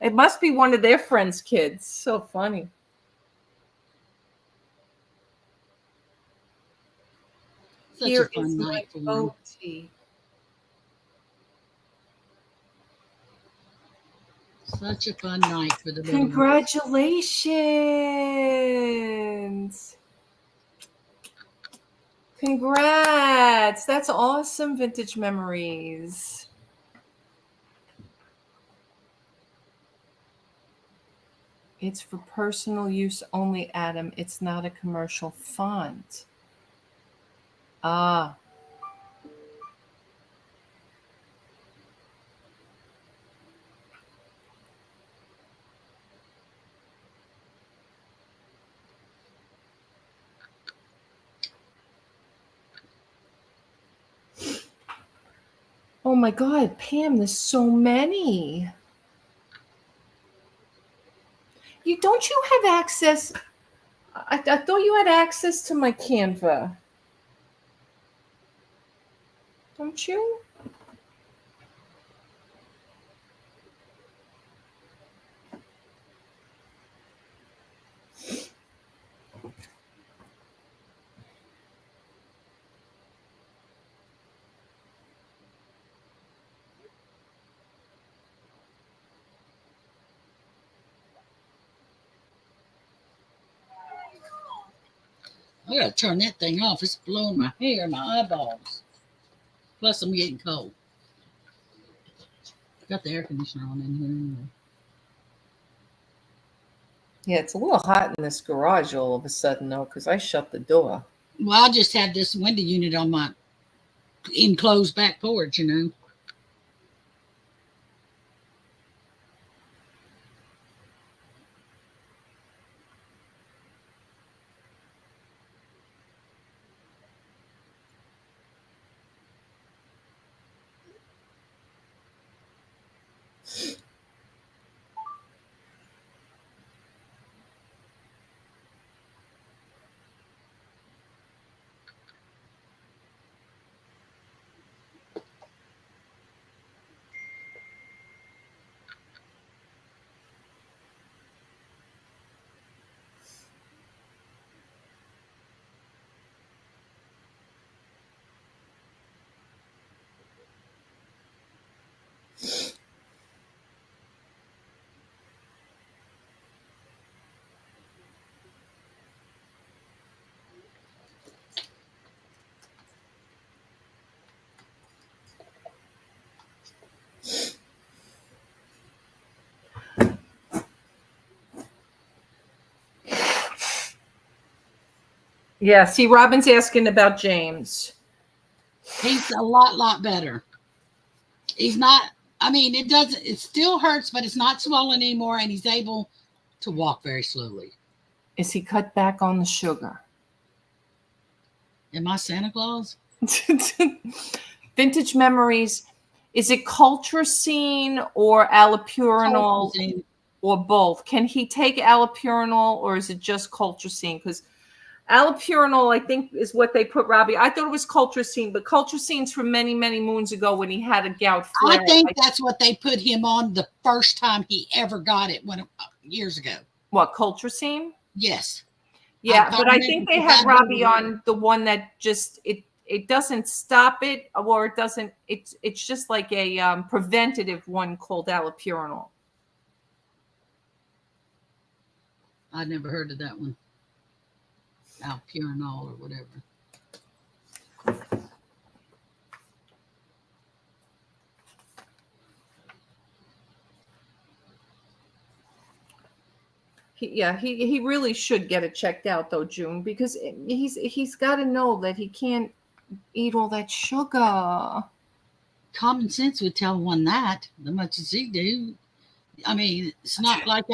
It must be one of their friends' kids. So funny.
Such
Here
a fun
is
night
my
for them.
goatee.
Such a fun night for the little ones.
Congratulations. Congrats. That's awesome, Vintage Memories. It's for personal use only, Adam. It's not a commercial font. Ah. Oh my God, Pam, there's so many. Don't you have access? I thought you had access to my Canva. Don't you?
I gotta turn that thing off. It's blowing my hair, my eyeballs. Plus, I'm getting cold. Got the air conditioner on in here anyway.
Yeah, it's a little hot in this garage all of a sudden, though, because I shut the door.
Well, I just have this window unit on my enclosed back porch, you know.
Yeah, see, Robin's asking about James.
He's a lot better. He's not, I mean, it still hurts, but it's not swollen anymore, and he's able to walk very slowly.
Is he cut back on the sugar?
Am I Santa Claus?
Vintage Memories. Is it culture scene or allopurinol or both? Can he take allopurinol or is it just culture scene? Because allopurinol, I think, is what they put Robbie. I thought it was culture scene, but culture scene's from many, many moons ago when he had a gout flare.
I think that's what they put him on the first time he ever got it years ago.
What, culture scene?
Yes.
Yeah, but I think they had Robbie on the one that just it doesn't stop it, or it doesn't. It's just like a preventative one called allopurinol.
I'd never heard of that one. Allopurinol or whatever.
He really should get it checked out though, June, because he's got to know that he can't eat all that sugar.
Common sense would tell one that, the much as he do. I mean, it's not like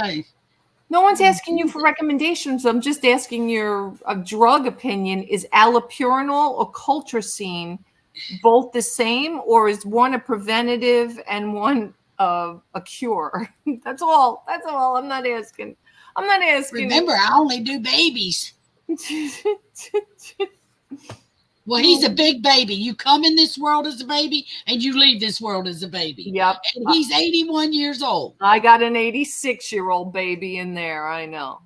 no one's asking you for recommendations. I'm just asking your drug opinion. Is allopurinol or colchicine both the same, or is one a preventative and one a cure? That's all. I'm not asking.
Remember, I only do babies. Well, he's a big baby. You come in this world as a baby, and you leave this world as a baby.
Yep.
And he's 81 years old.
I got an 86-year-old baby in there. I know.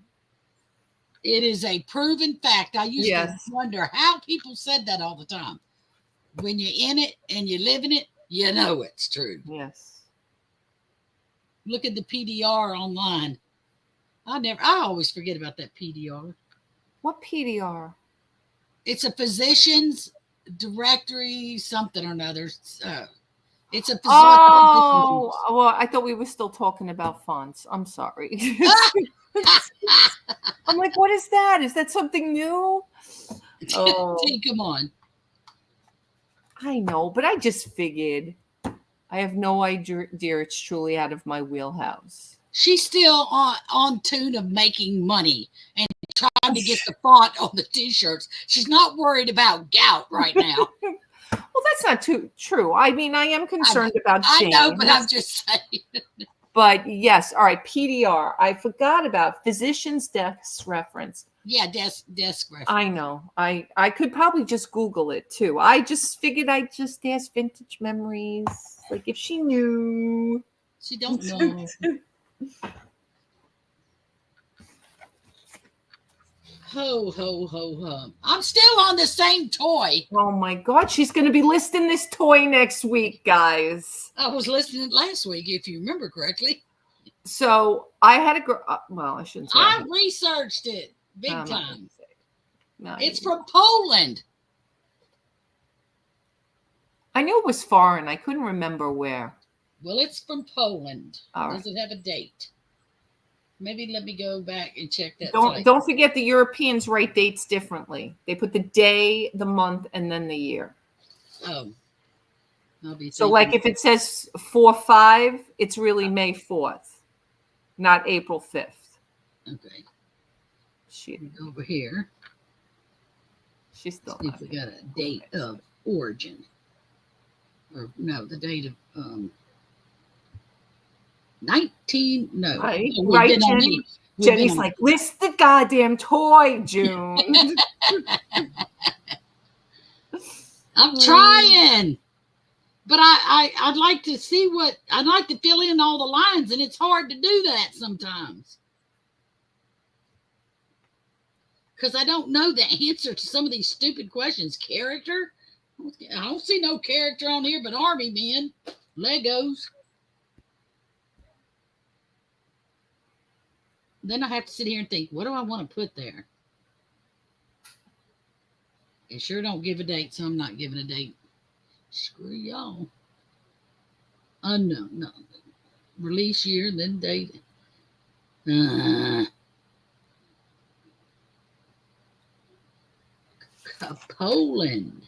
It is a proven fact. I used to wonder how people said that all the time. When you're in it and you live in it, you know it's true.
Yes.
Look at the PDR online. I always forget about that PDR.
What PDR?
It's a physician's directory, something or another. It's a physician.
Oh, well, I thought we were still talking about fonts. I'm sorry. I'm like, what is that? Is that something new? Oh,
come on.
I know, but I just figured. I have no idea. It's truly out of my wheelhouse.
She's still on tune of making money and trying to get the font on the t-shirts. She's not worried about gout right now.
Well, that's not too true. I mean, I am concerned about James.
I know, but I'm just saying.
But yes, all right, PDR. I forgot about physician's desk reference.
Yeah, desk reference.
I know. I could probably just Google it too. I just figured I'd just ask Vintage Memories, like if she knew.
She don't know. Ho, ho, ho, ho. I'm still on the same toy.
Oh my God. She's going to be listing this toy next week, guys.
I was listing it last week, if you remember correctly.
So I had a girl. Well, I shouldn't say.
I researched it big time. No, it's from Poland.
I knew it was foreign. I couldn't remember where.
Well, it's from Poland.
All
Does it have a date? Maybe let me go back and check that.
Don't forget the Europeans write dates differently. They put the day, the month, and then the year.
Oh.
So like if it says 4/5, it's really May 4th, not April 5th.
Okay.
She
over here.
She's still.
See if we got a date of origin. Or no, the date of 19. No,
right, Jenny. Jenny's like, list the goddamn toy, June.
I'm trying, but I'd like to see I'd like to fill in all the lines, and it's hard to do that sometimes because I don't know the answer to some of these stupid questions. Character? I don't see no character on here but Army men, Legos. Then I have to sit here and think, what do I want to put there? It sure don't give a date, so I'm not giving a date. Screw y'all. Unknown. No. Release year, then date. Poland.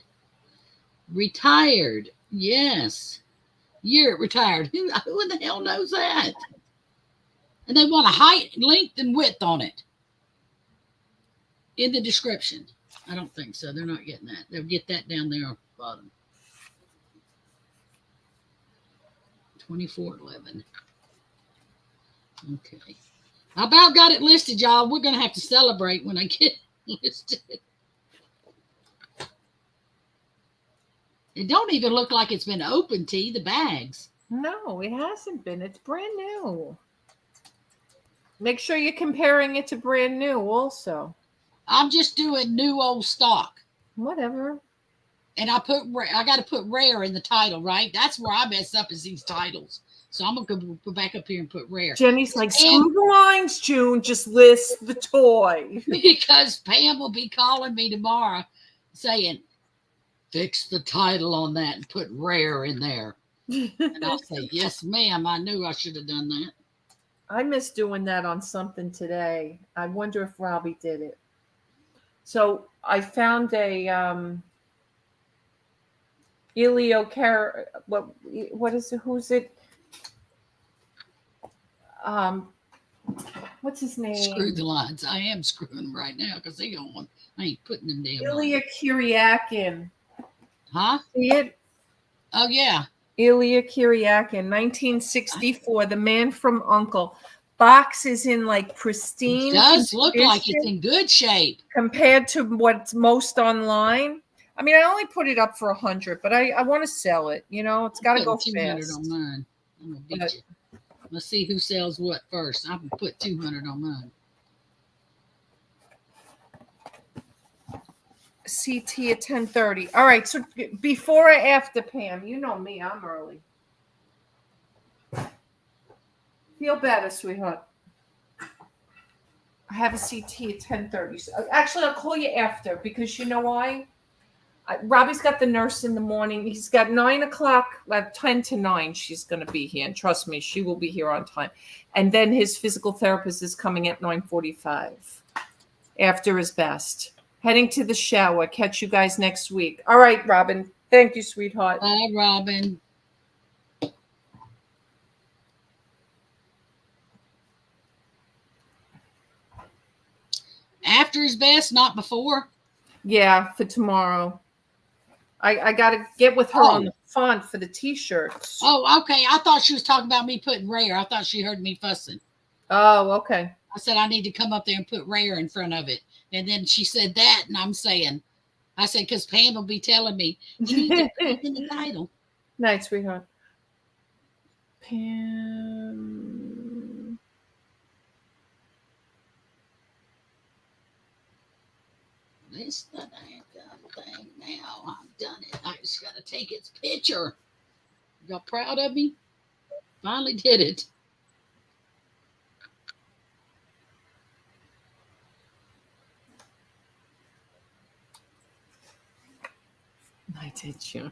Retired. Yes. Year retired. Who in the hell knows that? And they want a height, length, and width on it in the description. I don't think so. They're not getting that. They'll get that down there on the bottom. 2411. Okay. I about got it listed, y'all. We're going to have to celebrate when I get listed. It don't even look like it's been opened, T, the bags.
No, it hasn't been. It's brand new. Make sure you're comparing it to brand new also.
I'm just doing new old stock.
Whatever.
And I got to put rare in the title, right? That's where I mess up is these titles. So I'm going to go back up here and put rare.
Jenny's like, screw the lines, June. Just list the toy.
Because Pam will be calling me tomorrow saying, fix the title on that and put rare in there. And I'll say, yes, ma'am. I knew I should have done that.
I missed doing that on something today. I wonder if Robbie did it. So I found a what is it? Who's it? What's his name?
Screw the lines. I am screwing them right now because they don't want. I ain't putting them down.
Ilya Kuryakin.
Huh?
See it?
Oh yeah.
Ilya Kuryakin, 1964. The Man from U.N.C.L.E. Box is in like pristine.
It does look like it's in good shape
compared to what's most online. I mean, I only put it up for 100, but I want to sell it. You know, it's got to go
200
fast.
on mine. I'm gonna beat you. Let's see who sells what first. I'm gonna put 200 on mine.
CT at 10:30. All right. So before or after, Pam? You know me. I'm early. Feel better, sweetheart. I have a CT at 10:30. So actually, I'll call you after because you know why? Robbie's got the nurse in the morning. He's got 9 o'clock, like 10 to 9. She's going to be here. And trust me, she will be here on time. And then his physical therapist is coming at 9:45 after his best. Heading to the shower. Catch you guys next week. All right, Robin. Thank you, sweetheart.
Bye, Robin. After his best, not before?
Yeah, for tomorrow. I got to get with her on the font for the T-shirts.
Oh, okay. I thought she was talking about me putting rare. I thought she heard me fussing.
Oh, okay.
I said I need to come up there and put rare in front of it. And then she said that, and I said, because Pam will be telling me, you need to put it in the title.
Night, sweetheart. Pam.
This the dang thing now. I've done it. I just got to take its picture. Y'all proud of me? Finally did it.
I did you.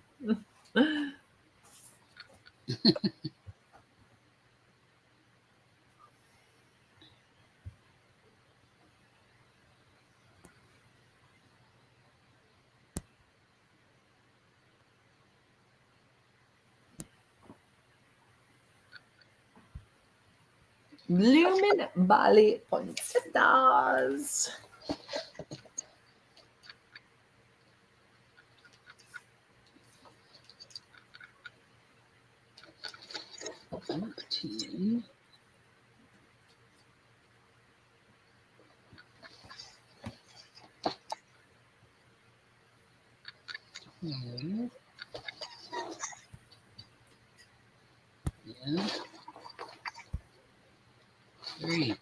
Blooming Bali Poinsettias.
$14. Yeah. 3.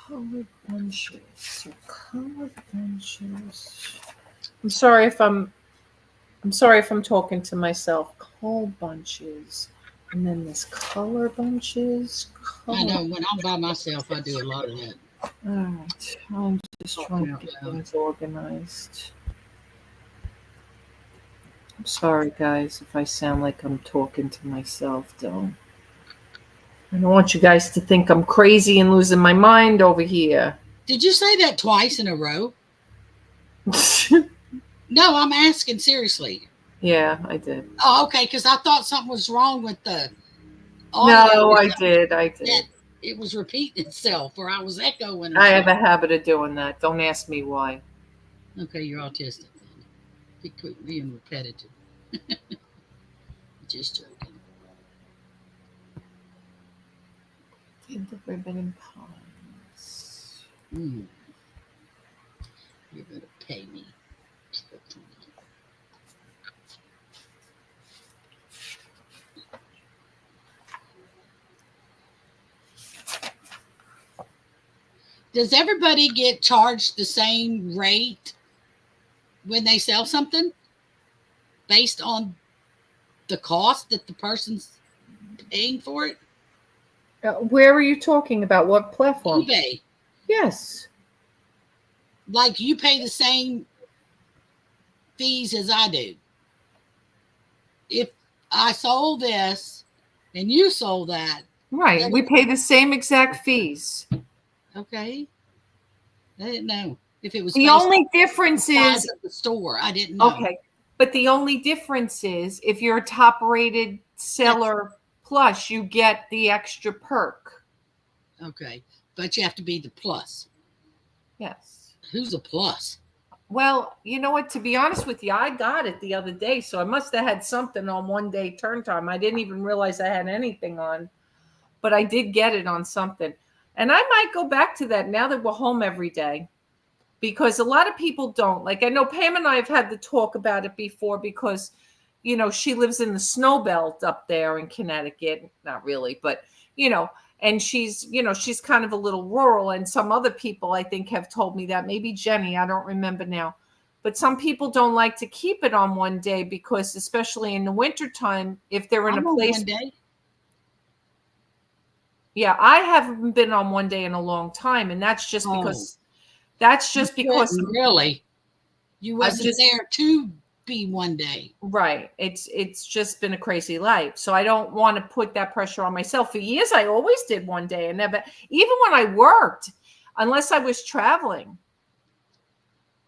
Colored bunches. So colored bunches. I'm sorry if I'm talking to myself. Color bunches. And then there's color bunches.
I
Color.
know when I'm by myself, I do a lot of that.
All right. I'm just trying to get
Yeah.
things organized. I'm sorry, guys, if I sound like I'm talking to myself, though. I don't want you guys to think I'm crazy and losing my mind over here.
Did you say that twice in a row? No, I'm asking seriously.
Yeah, I did.
Oh, okay, because I thought something was wrong with the audio.
No,
or
I
something,
did.
that it was repeating itself, or I was echoing. Or
I have
something.
a habit of doing that. Don't ask me why.
Okay, you're autistic. Then. Quit being repetitive. Just joking.
Did the ribbon and pines.
You're gonna pay me. Does everybody get charged the same rate when they sell something based on the cost that the person's paying for it?
Where are you talking about? What platform?
eBay.
Yes.
Like you pay the same fees as I do. If I sold this and you sold that.
Right. We pay the same exact fees.
Okay. I didn't know if it was
The only difference is
of the store. I didn't know.
okay. But the only difference is if you're a top rated seller plus, you get the extra perk.
Okay. But you have to be the plus.
Yes.
Who's a plus?
Well, you know what? To be honest with you, I got it the other day, so I must have had something on 1 day turn time. I didn't even realize I had anything on, but I did get it on something. And I might go back to that now that we're home every day, because a lot of people don't. Like, I know Pam and I have had the talk about it before because, you know, she lives in the snow belt up there in Connecticut. Not really, but, you know, and she's, you know, she's kind of a little rural. And some other people, I think, have told me that. Maybe Jenny, I don't remember now. But some people don't like to keep it on 1 day because, especially in the wintertime, if they're in
I'm
a
on
place.
1 day.
Yeah, I haven't been on 1 day in a long time. And that's just because. That's just because.
Really? You wasn't there to be 1 day.
Right. It's just been a crazy life. So I don't want to put that pressure on myself. For years, I always did 1 day and never, even when I worked, unless I was traveling.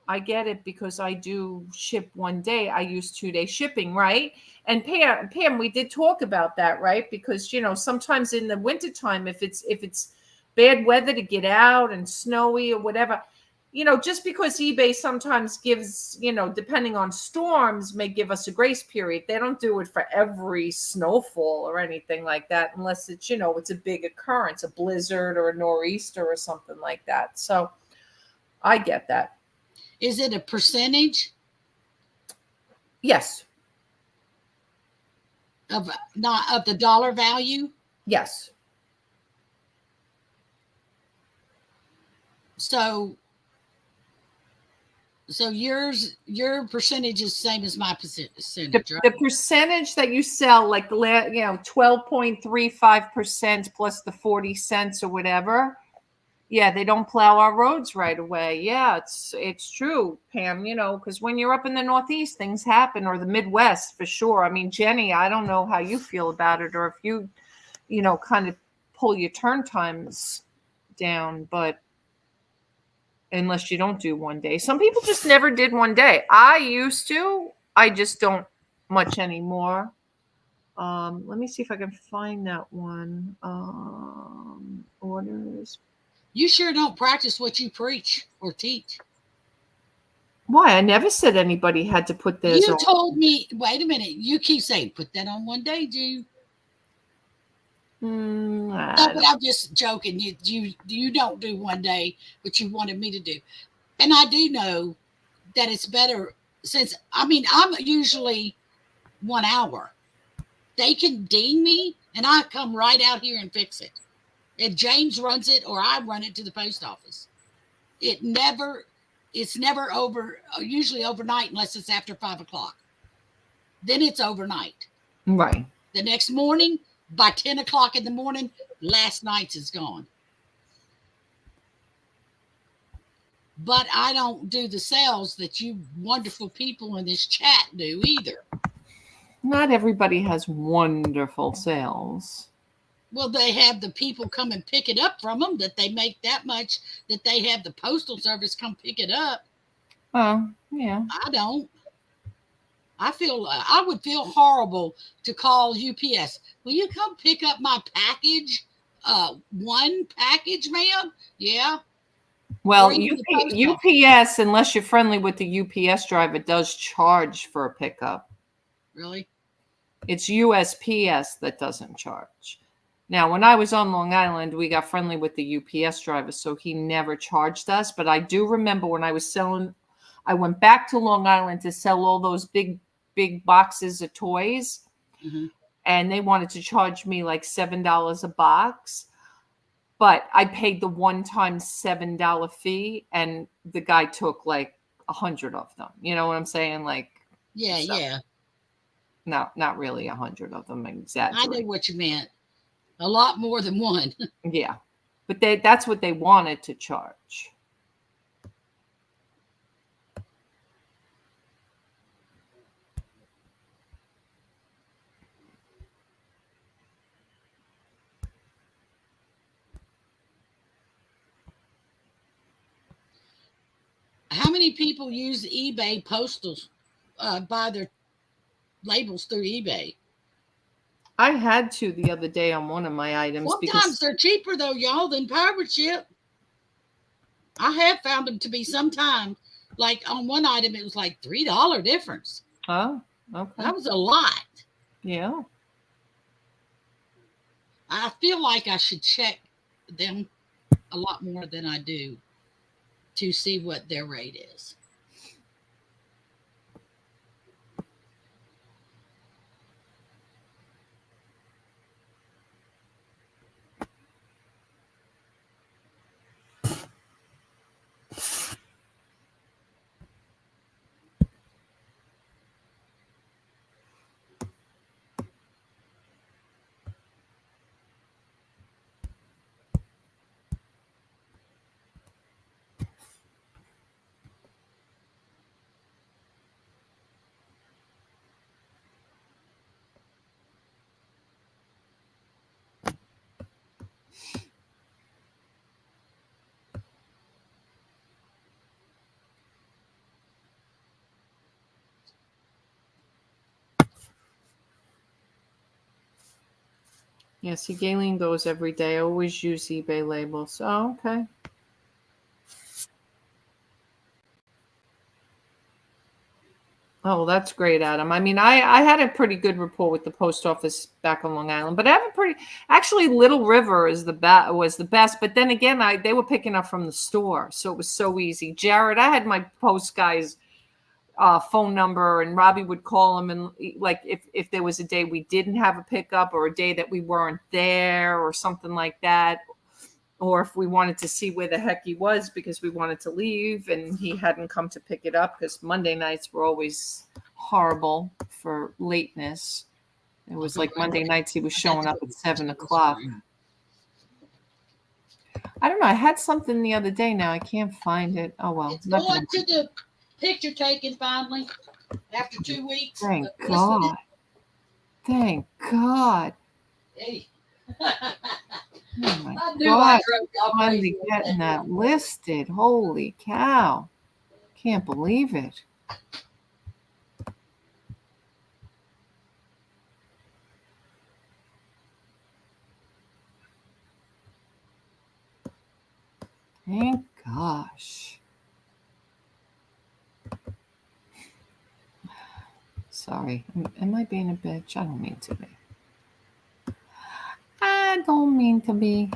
I get it because I do ship 1 day. I use 2 day shipping, right? And Pam, we did talk about that, right? Because, you know, sometimes in the wintertime, if it's bad weather to get out and snowy or whatever, you know, just because eBay sometimes gives, you know, depending on storms, may give us a grace period. They don't do it for every snowfall or anything like that, unless it's, you know, it's a big occurrence, a blizzard or a nor'easter or something like that. So I get that.
Is it a percentage?
Yes.
Of not of the dollar value?
Yes.
So your percentage is the same as my percentage, right?
The percentage that you sell, like 12.35% plus the 40 cents or whatever. Yeah, they don't plow our roads right away. Yeah, it's true, Pam, you know, because when you're up in the Northeast, things happen, or the Midwest for sure. I mean, Jenny, I don't know how you feel about it, or if you know, kind of pull your turn times down, but unless you don't do 1 day. Some people just never did 1 day. I used to. I just don't much anymore. Let me see if I can find that one. Orders.
You sure don't practice what you preach or teach.
Why? I never said anybody had to put this
You
on.
told me, wait a minute, you keep saying, put that on 1 day, June. No, but I'm just joking. You don't do 1 day, but you wanted me to do. And I do know that it's better since, I mean, I'm usually 1 hour. They can ding me and I come right out here and fix it. If James runs it or I run it to the post office. It's never over, usually overnight unless it's after 5 o'clock. Then it's overnight.
Right.
The next morning, by 10 o'clock in the morning, last night's is gone. But I don't do the sales that you wonderful people in this chat do either.
Not everybody has wonderful sales.
Well, they have the people come and pick it up from them, that they make that much, that they have the postal service come pick it up.
Oh, yeah.
I don't. I would feel horrible to call UPS. Will you come pick up my package? One package, ma'am? Yeah.
Well, UPS, unless you're friendly with the UPS driver, does charge for a pickup.
Really?
It's USPS that doesn't charge. Now, when I was on Long Island, we got friendly with the UPS driver, so he never charged us. But I do remember when I was selling, I went back to Long Island to sell all those big boxes of toys, and they wanted to charge me like $7 a box. But I paid the one-time $7 fee, and the guy took like 100 of them. You know what I'm saying? Like,
yeah.
No, not really 100 of them. Exaggerating.
I know what you meant. A lot more than one.
Yeah, but that's what they wanted to charge.
How many people use eBay postals, buy their labels through eBay?
I had to the other day on one of my items.
Sometimes they're cheaper, though, y'all, than pirate ship. I have found them to be sometimes, like on one item, it was like $3 difference.
Oh, okay.
That was a lot.
Yeah.
I feel like I should check them a lot more than I do to see what their rate is.
Yeah, see, Galen goes every day. I always use eBay labels. Oh, okay. Oh, that's great, Adam. I mean, I had a pretty good rapport with the post office back on Long Island, but I have actually Little River was the best. But then again, they were picking up from the store, so it was so easy. Jared, I had my post guy's phone number, and Robbie would call him, and like if there was a day we didn't have a pickup, or a day that we weren't there, or something like that, or if we wanted to see where the heck he was because we wanted to leave and he hadn't come to pick it up, because Monday nights were always horrible for lateness. It was like Monday nights he was showing up at 7 o'clock. I don't know. I had something the other day. Now I can't find it. Oh, well.
It's going to the picture taken finally after 2 weeks.
Thank God. Thank God.
Hey.
Oh my God, finally getting that listed. Holy cow. Can't believe it. Thank gosh. Sorry. Am I being a bitch? I don't mean to be. I don't mean to be.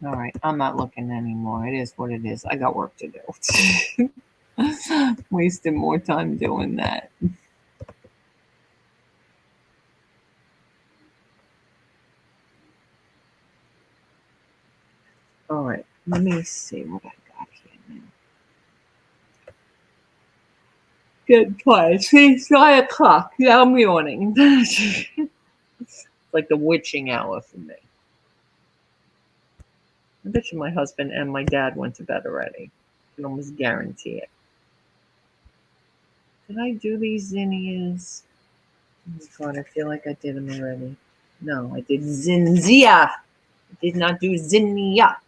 All right, I'm not looking anymore. It is what it is. I got work to do. Wasted more time doing that. All right, let me see what I got here now. Good place. It's 9 o'clock. Yeah, I'm yawning. It's like the witching hour for me. I bet you my husband and my dad went to bed already. I can almost guarantee it. Did I do these zinnias? Oh my god, I feel like I did them already. No, I did zinzia. I did not do zinnia.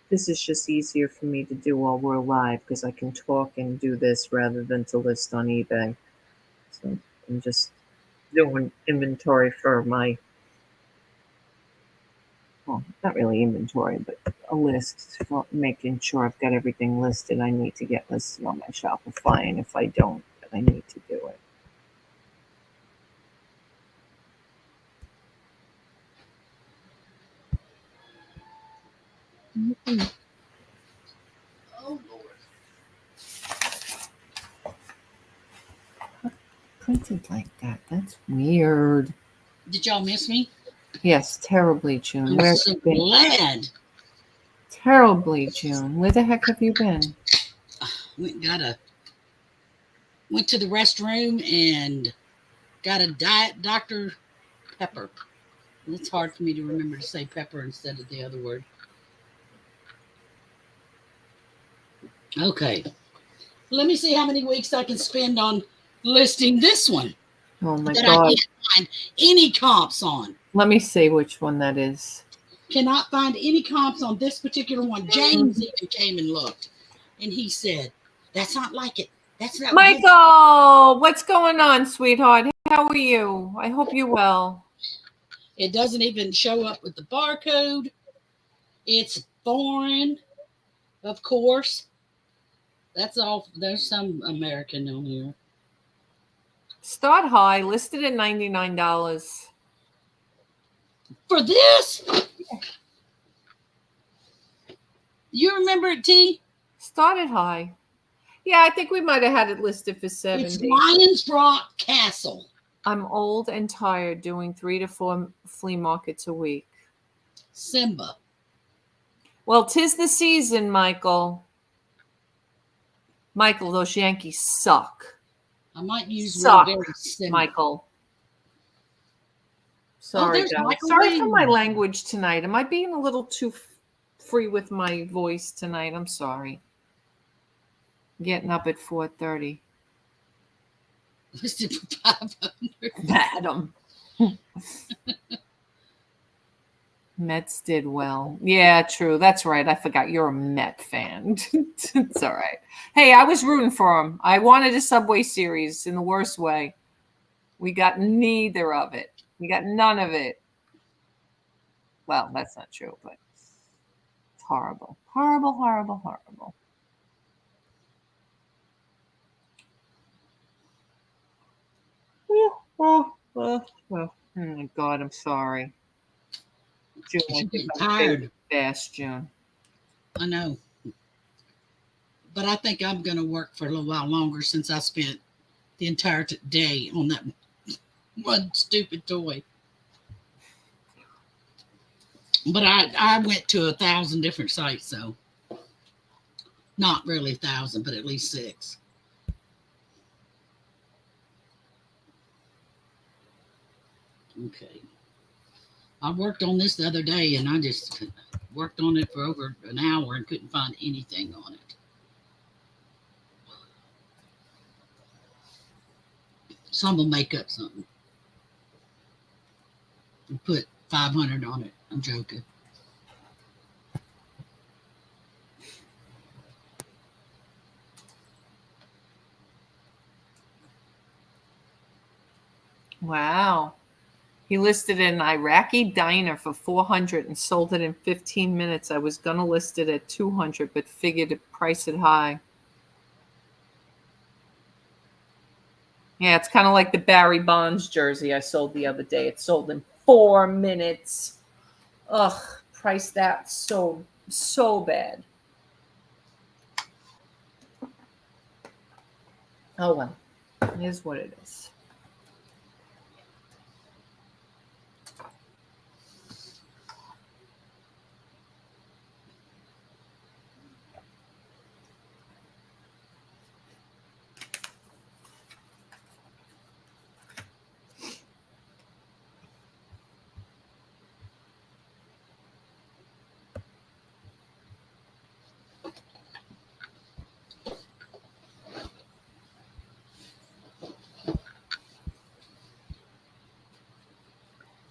This is just easier for me to do while we're live because I can talk and do this rather than to list on eBay. So I'm just doing inventory for my, well, not really inventory, but a list for making sure I've got everything listed I need to get listed on my Shopify. And if I don't, I need to do it. Mm-hmm.
Oh, Lord.
Printed like that. That's weird.
Did y'all miss me?
Yes, terribly, June.
I'm
Where
so
have you been?
glad.
Terribly, June. Where the heck have you been?
Went to the restroom and got a Diet Dr. Pepper. It's hard for me to remember to say pepper instead of the other word. Okay. Let me see how many weeks I can spend on listing this one
Oh my
that
god.
I can't find any comps on.
Let me see which one that is.
Cannot find any comps on this particular one. James even came and looked, and he said, "That's not like it. That's not."
Michael, what's going on, sweetheart? How are you? I hope you're well.
It doesn't even show up with the barcode. It's foreign, of course. That's all. There's some American on here.
Start high, listed at $99.
For this? You remember it, T?
Started high. Yeah, I think we might have had it listed for 70.
It's Lions Rock Castle.
I'm old and tired doing 3 to 4 flea markets a week.
Simba.
Well, 'tis the season, Michael. Michael, those Yankees suck.
I might use
Suck,
one very simple.
Michael. Sorry,
there's
guys.
Michael
Sorry for
Wayne.
my language tonight. Am I being a little too free with my voice tonight? I'm sorry. Getting up at 4:30.
Listed for 500.
Madam. Mets did well. Yeah, true. That's right. I forgot you're a Met fan. It's all right. Hey, I was rooting for him. I wanted a Subway Series in the worst way. We got neither of it. We got none of it. Well, that's not true, but it's horrible. Horrible, horrible, horrible. Oh my God, I'm sorry. June, I
She's
think
getting
I'm
tired.
fast, June.
I know. But I think I'm going to work for a little while longer since I spent the entire day on that one stupid toy. But I went to 1,000 different sites, so not really 1,000, but at least 6. Okay. I worked on this the other day, and I just worked on it for over an hour and couldn't find anything on it. Some will make up something and put 500 on it. I'm joking.
Wow. He listed an Iraqi diner for 400 and sold it in 15 minutes. I was going to list it at 200, but figured to price it high. Yeah, it's kind of like the Barry Bonds jersey I sold the other day. It sold in 4 minutes. Ugh, price that so bad. Oh well, it is what it is.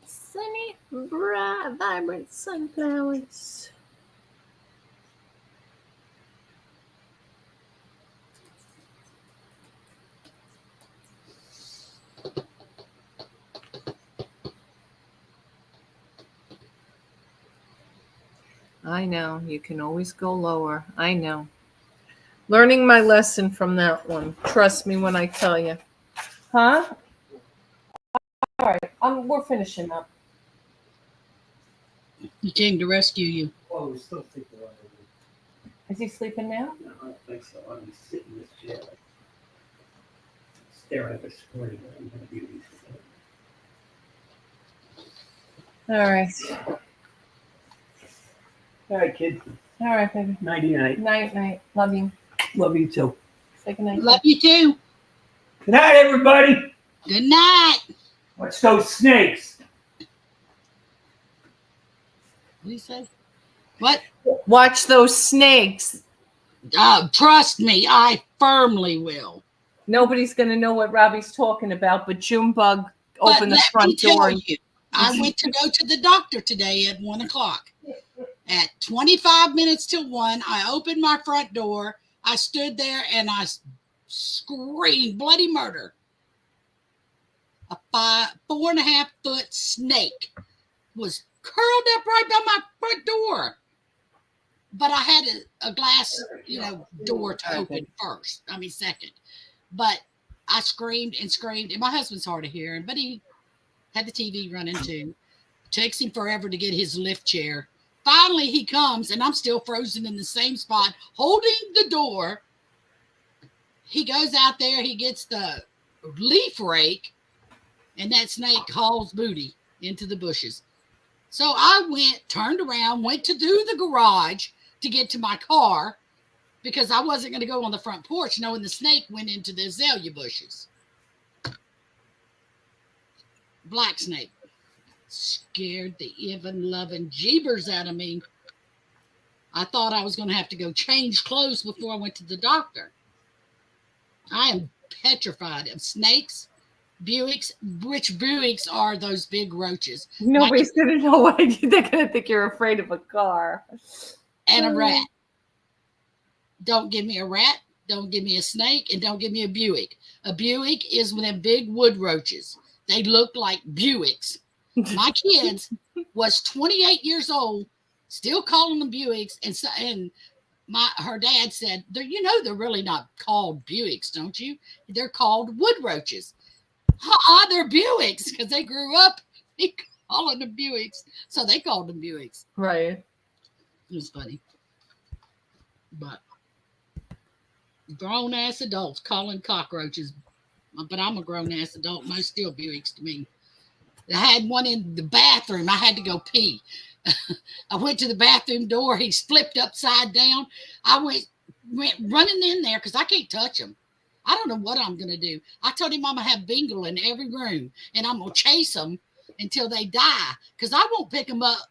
Sunny, bright, vibrant sunflowers. I know, you can always go lower. I know. Learning my lesson from that one. Trust me when I tell you. Huh? All right, we're finishing up.
He came to rescue you.
Well, we're still thinking about it.
Is he sleeping now?
No, I don't think so. I'm just sitting in this chair, staring at the screen. I'm gonna be these.
All right.
All right, kid.
All right, baby.
Nighty night.
Night. Love you.
Love you too.
Say good night.
Love you too.
Good night, everybody.
Good night.
Watch those snakes.
What do you say? What?
Watch those snakes.
Trust me, I firmly will.
Nobody's going to know what Robbie's talking about, but Junebug
But
opened the
let
front
me tell
door.
you, I went to go to the doctor today at 1 o'clock. At 25 minutes till 1, I opened my front door. I stood there and I screamed bloody murder. A 4.5 foot snake was curled up right by my front door. But I had a glass, door to open second. But I screamed and screamed, and my husband's hard of hearing, but he had the TV running too. Takes him forever to get his lift chair. Finally, he comes, and I'm still frozen in the same spot, holding the door. He goes out there, he gets the leaf rake, and that snake hauls booty into the bushes. So I turned around, went to do the garage to get to my car because I wasn't going to go on the front porch knowing the snake went into the azalea bushes. Black snake. Scared the even loving jeebers out of me. I thought I was going to have to go change clothes before I went to the doctor. I am petrified of snakes, Buicks, which Buicks are those big roaches.
Nobody's going to know what I do. They're going to think you're afraid of a car.
And a rat. Don't give me a rat. Don't give me a snake. And don't give me a Buick. A Buick is one of them big wood roaches. They look like Buicks. My kids was 28 years old, still calling them Buicks. And her dad said, they're really not called Buicks, don't you? They're called wood roaches. They're Buicks because they grew up calling them Buicks. So they called them Buicks.
Right.
It was funny. But grown-ass adults calling cockroaches. But I'm a grown-ass adult. Most still Buicks to me. I had one in the bathroom. I had to go pee. I went to the bathroom door. He's flipped upside down. I went running in there because I can't touch him. I don't know what I'm going to do. I told him I'm going to have bingo in every room, and I'm going to chase them until they die because I won't pick them up.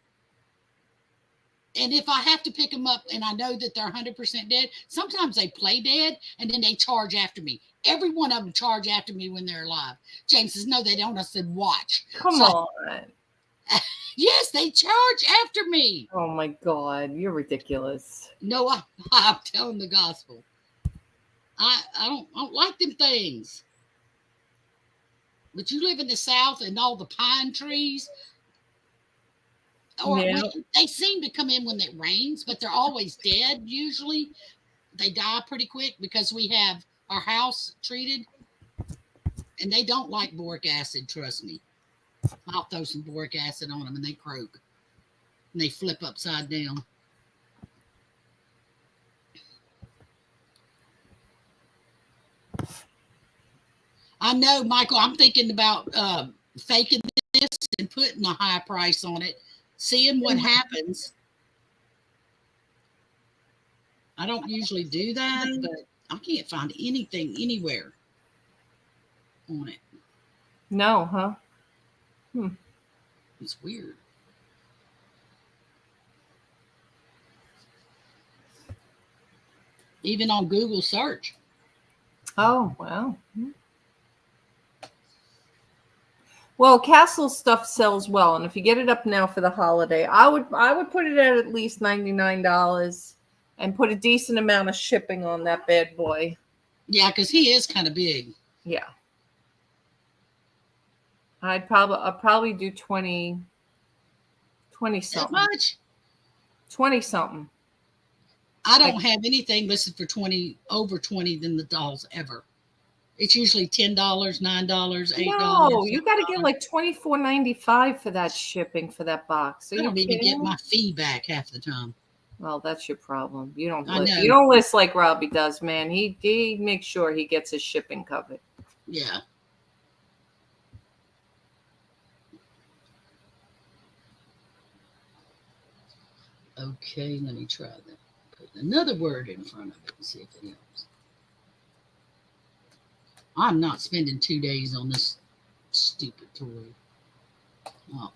And if I have to pick them up and I know that they're 100% dead, sometimes they play dead, and then they charge after me. Every one of them charge after me when they're alive. James says, no, they don't. I said, watch.
Come on.
Yes, they charge after me.
Oh, my God. You're ridiculous.
No, I'm telling the gospel. I don't like them things. But you live in the South and all the pine trees. Or they seem to come in when it rains, but they're always dead usually. They die pretty quick because we have our house treated. And they don't like boric acid, trust me. I'll throw some boric acid on them and they croak. And they flip upside down. I know, Michael, I'm thinking about faking this and putting a high price on it, seeing what happens. I don't usually do that, but I can't find anything anywhere on it.
No, huh?
It's weird. Even on Google search.
Oh, wow. Well, Castle stuff sells well, and if you get it up now for the holiday, I would put it at least $99 and put a decent amount of shipping on that bad boy.
Yeah, because he is kind of big.
Yeah. I'll probably do 20 something.
That much?
20 something.
I don't have anything listed for over 20 than the dolls ever. It's usually $10, $9, $8.
No, you got to get like $24.95 for that shipping for that box.
I don't even get my fee back half the time.
Well, that's your problem. You don't
I know.
You don't list like Robbie does, man. He makes sure he gets his shipping covered.
Yeah. Okay, let me try that. Put another word in front of it and see if it helps. I'm not spending 2 days on this stupid toy. Oh.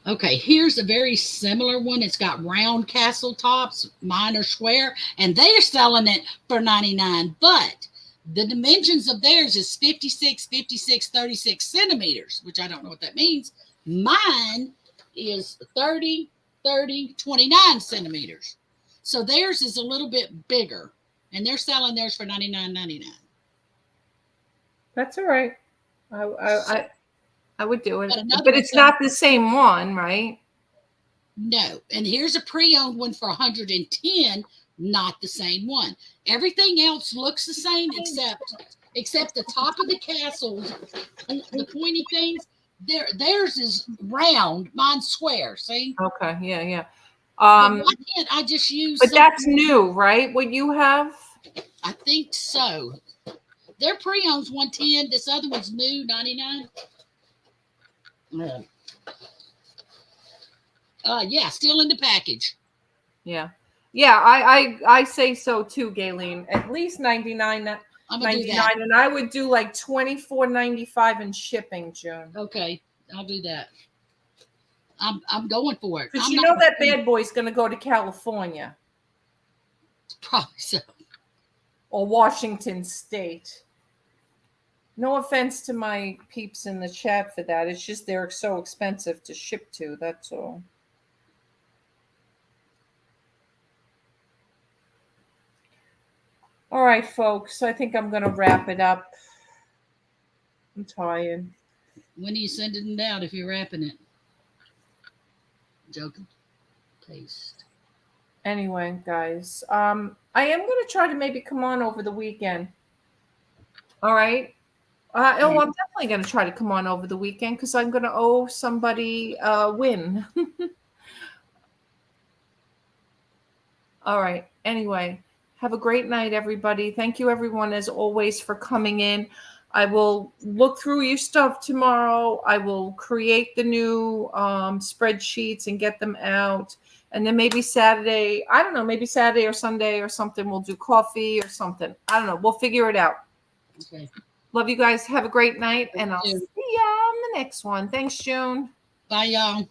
Okay, here's a very similar one. It's got round castle tops. Mine are square, and they're selling it for $99. But the dimensions of theirs is 56, 56, 36 centimeters, which I don't know what that means. Mine is 30, 30, 29 centimeters. So theirs is a little bit bigger, and they're selling theirs for $99.99.
That's all right. I would do it,
But
it's not the same one, right?
No. And here's a pre-owned one for $110, not the same one. Everything else looks the same except the top of the castles, the pointy things. Theirs is round, mine's square. See?
Okay, yeah.
Why can't I just use?
But that's new, right? What you have?
I think so. Their pre-owns $110. This other one's new, $99. Yeah, still in the package.
Yeah. I say so too, Gayleen. At least $99.
I'm gonna do that.
And I would do like $24.95 in shipping, June.
Okay, I'll do that. I'm going for it.
Because you know that bad boy's going to go to California.
Probably so.
Or Washington State. No offense to my peeps in the chat for that. It's just they're so expensive to ship to. That's all. All right, folks. I think I'm going to wrap it up. I'm tired.
When are you sending it out if you're wrapping it? Joking. Paste.
Anyway, guys, I am going to try to maybe come on over the weekend. All right. I'm definitely going to try to come on over the weekend because I'm going to owe somebody a win. All right. Anyway, have a great night, everybody. Thank you, everyone, as always, for coming in. I will look through your stuff tomorrow. I will create the new spreadsheets and get them out. And then maybe Saturday, I don't know, maybe Saturday or Sunday or something, we'll do coffee or something. I don't know. We'll figure it out.
Okay.
Love you guys. Have a great night. And I'll see you on the next one. Thanks, June.
Bye, y'all.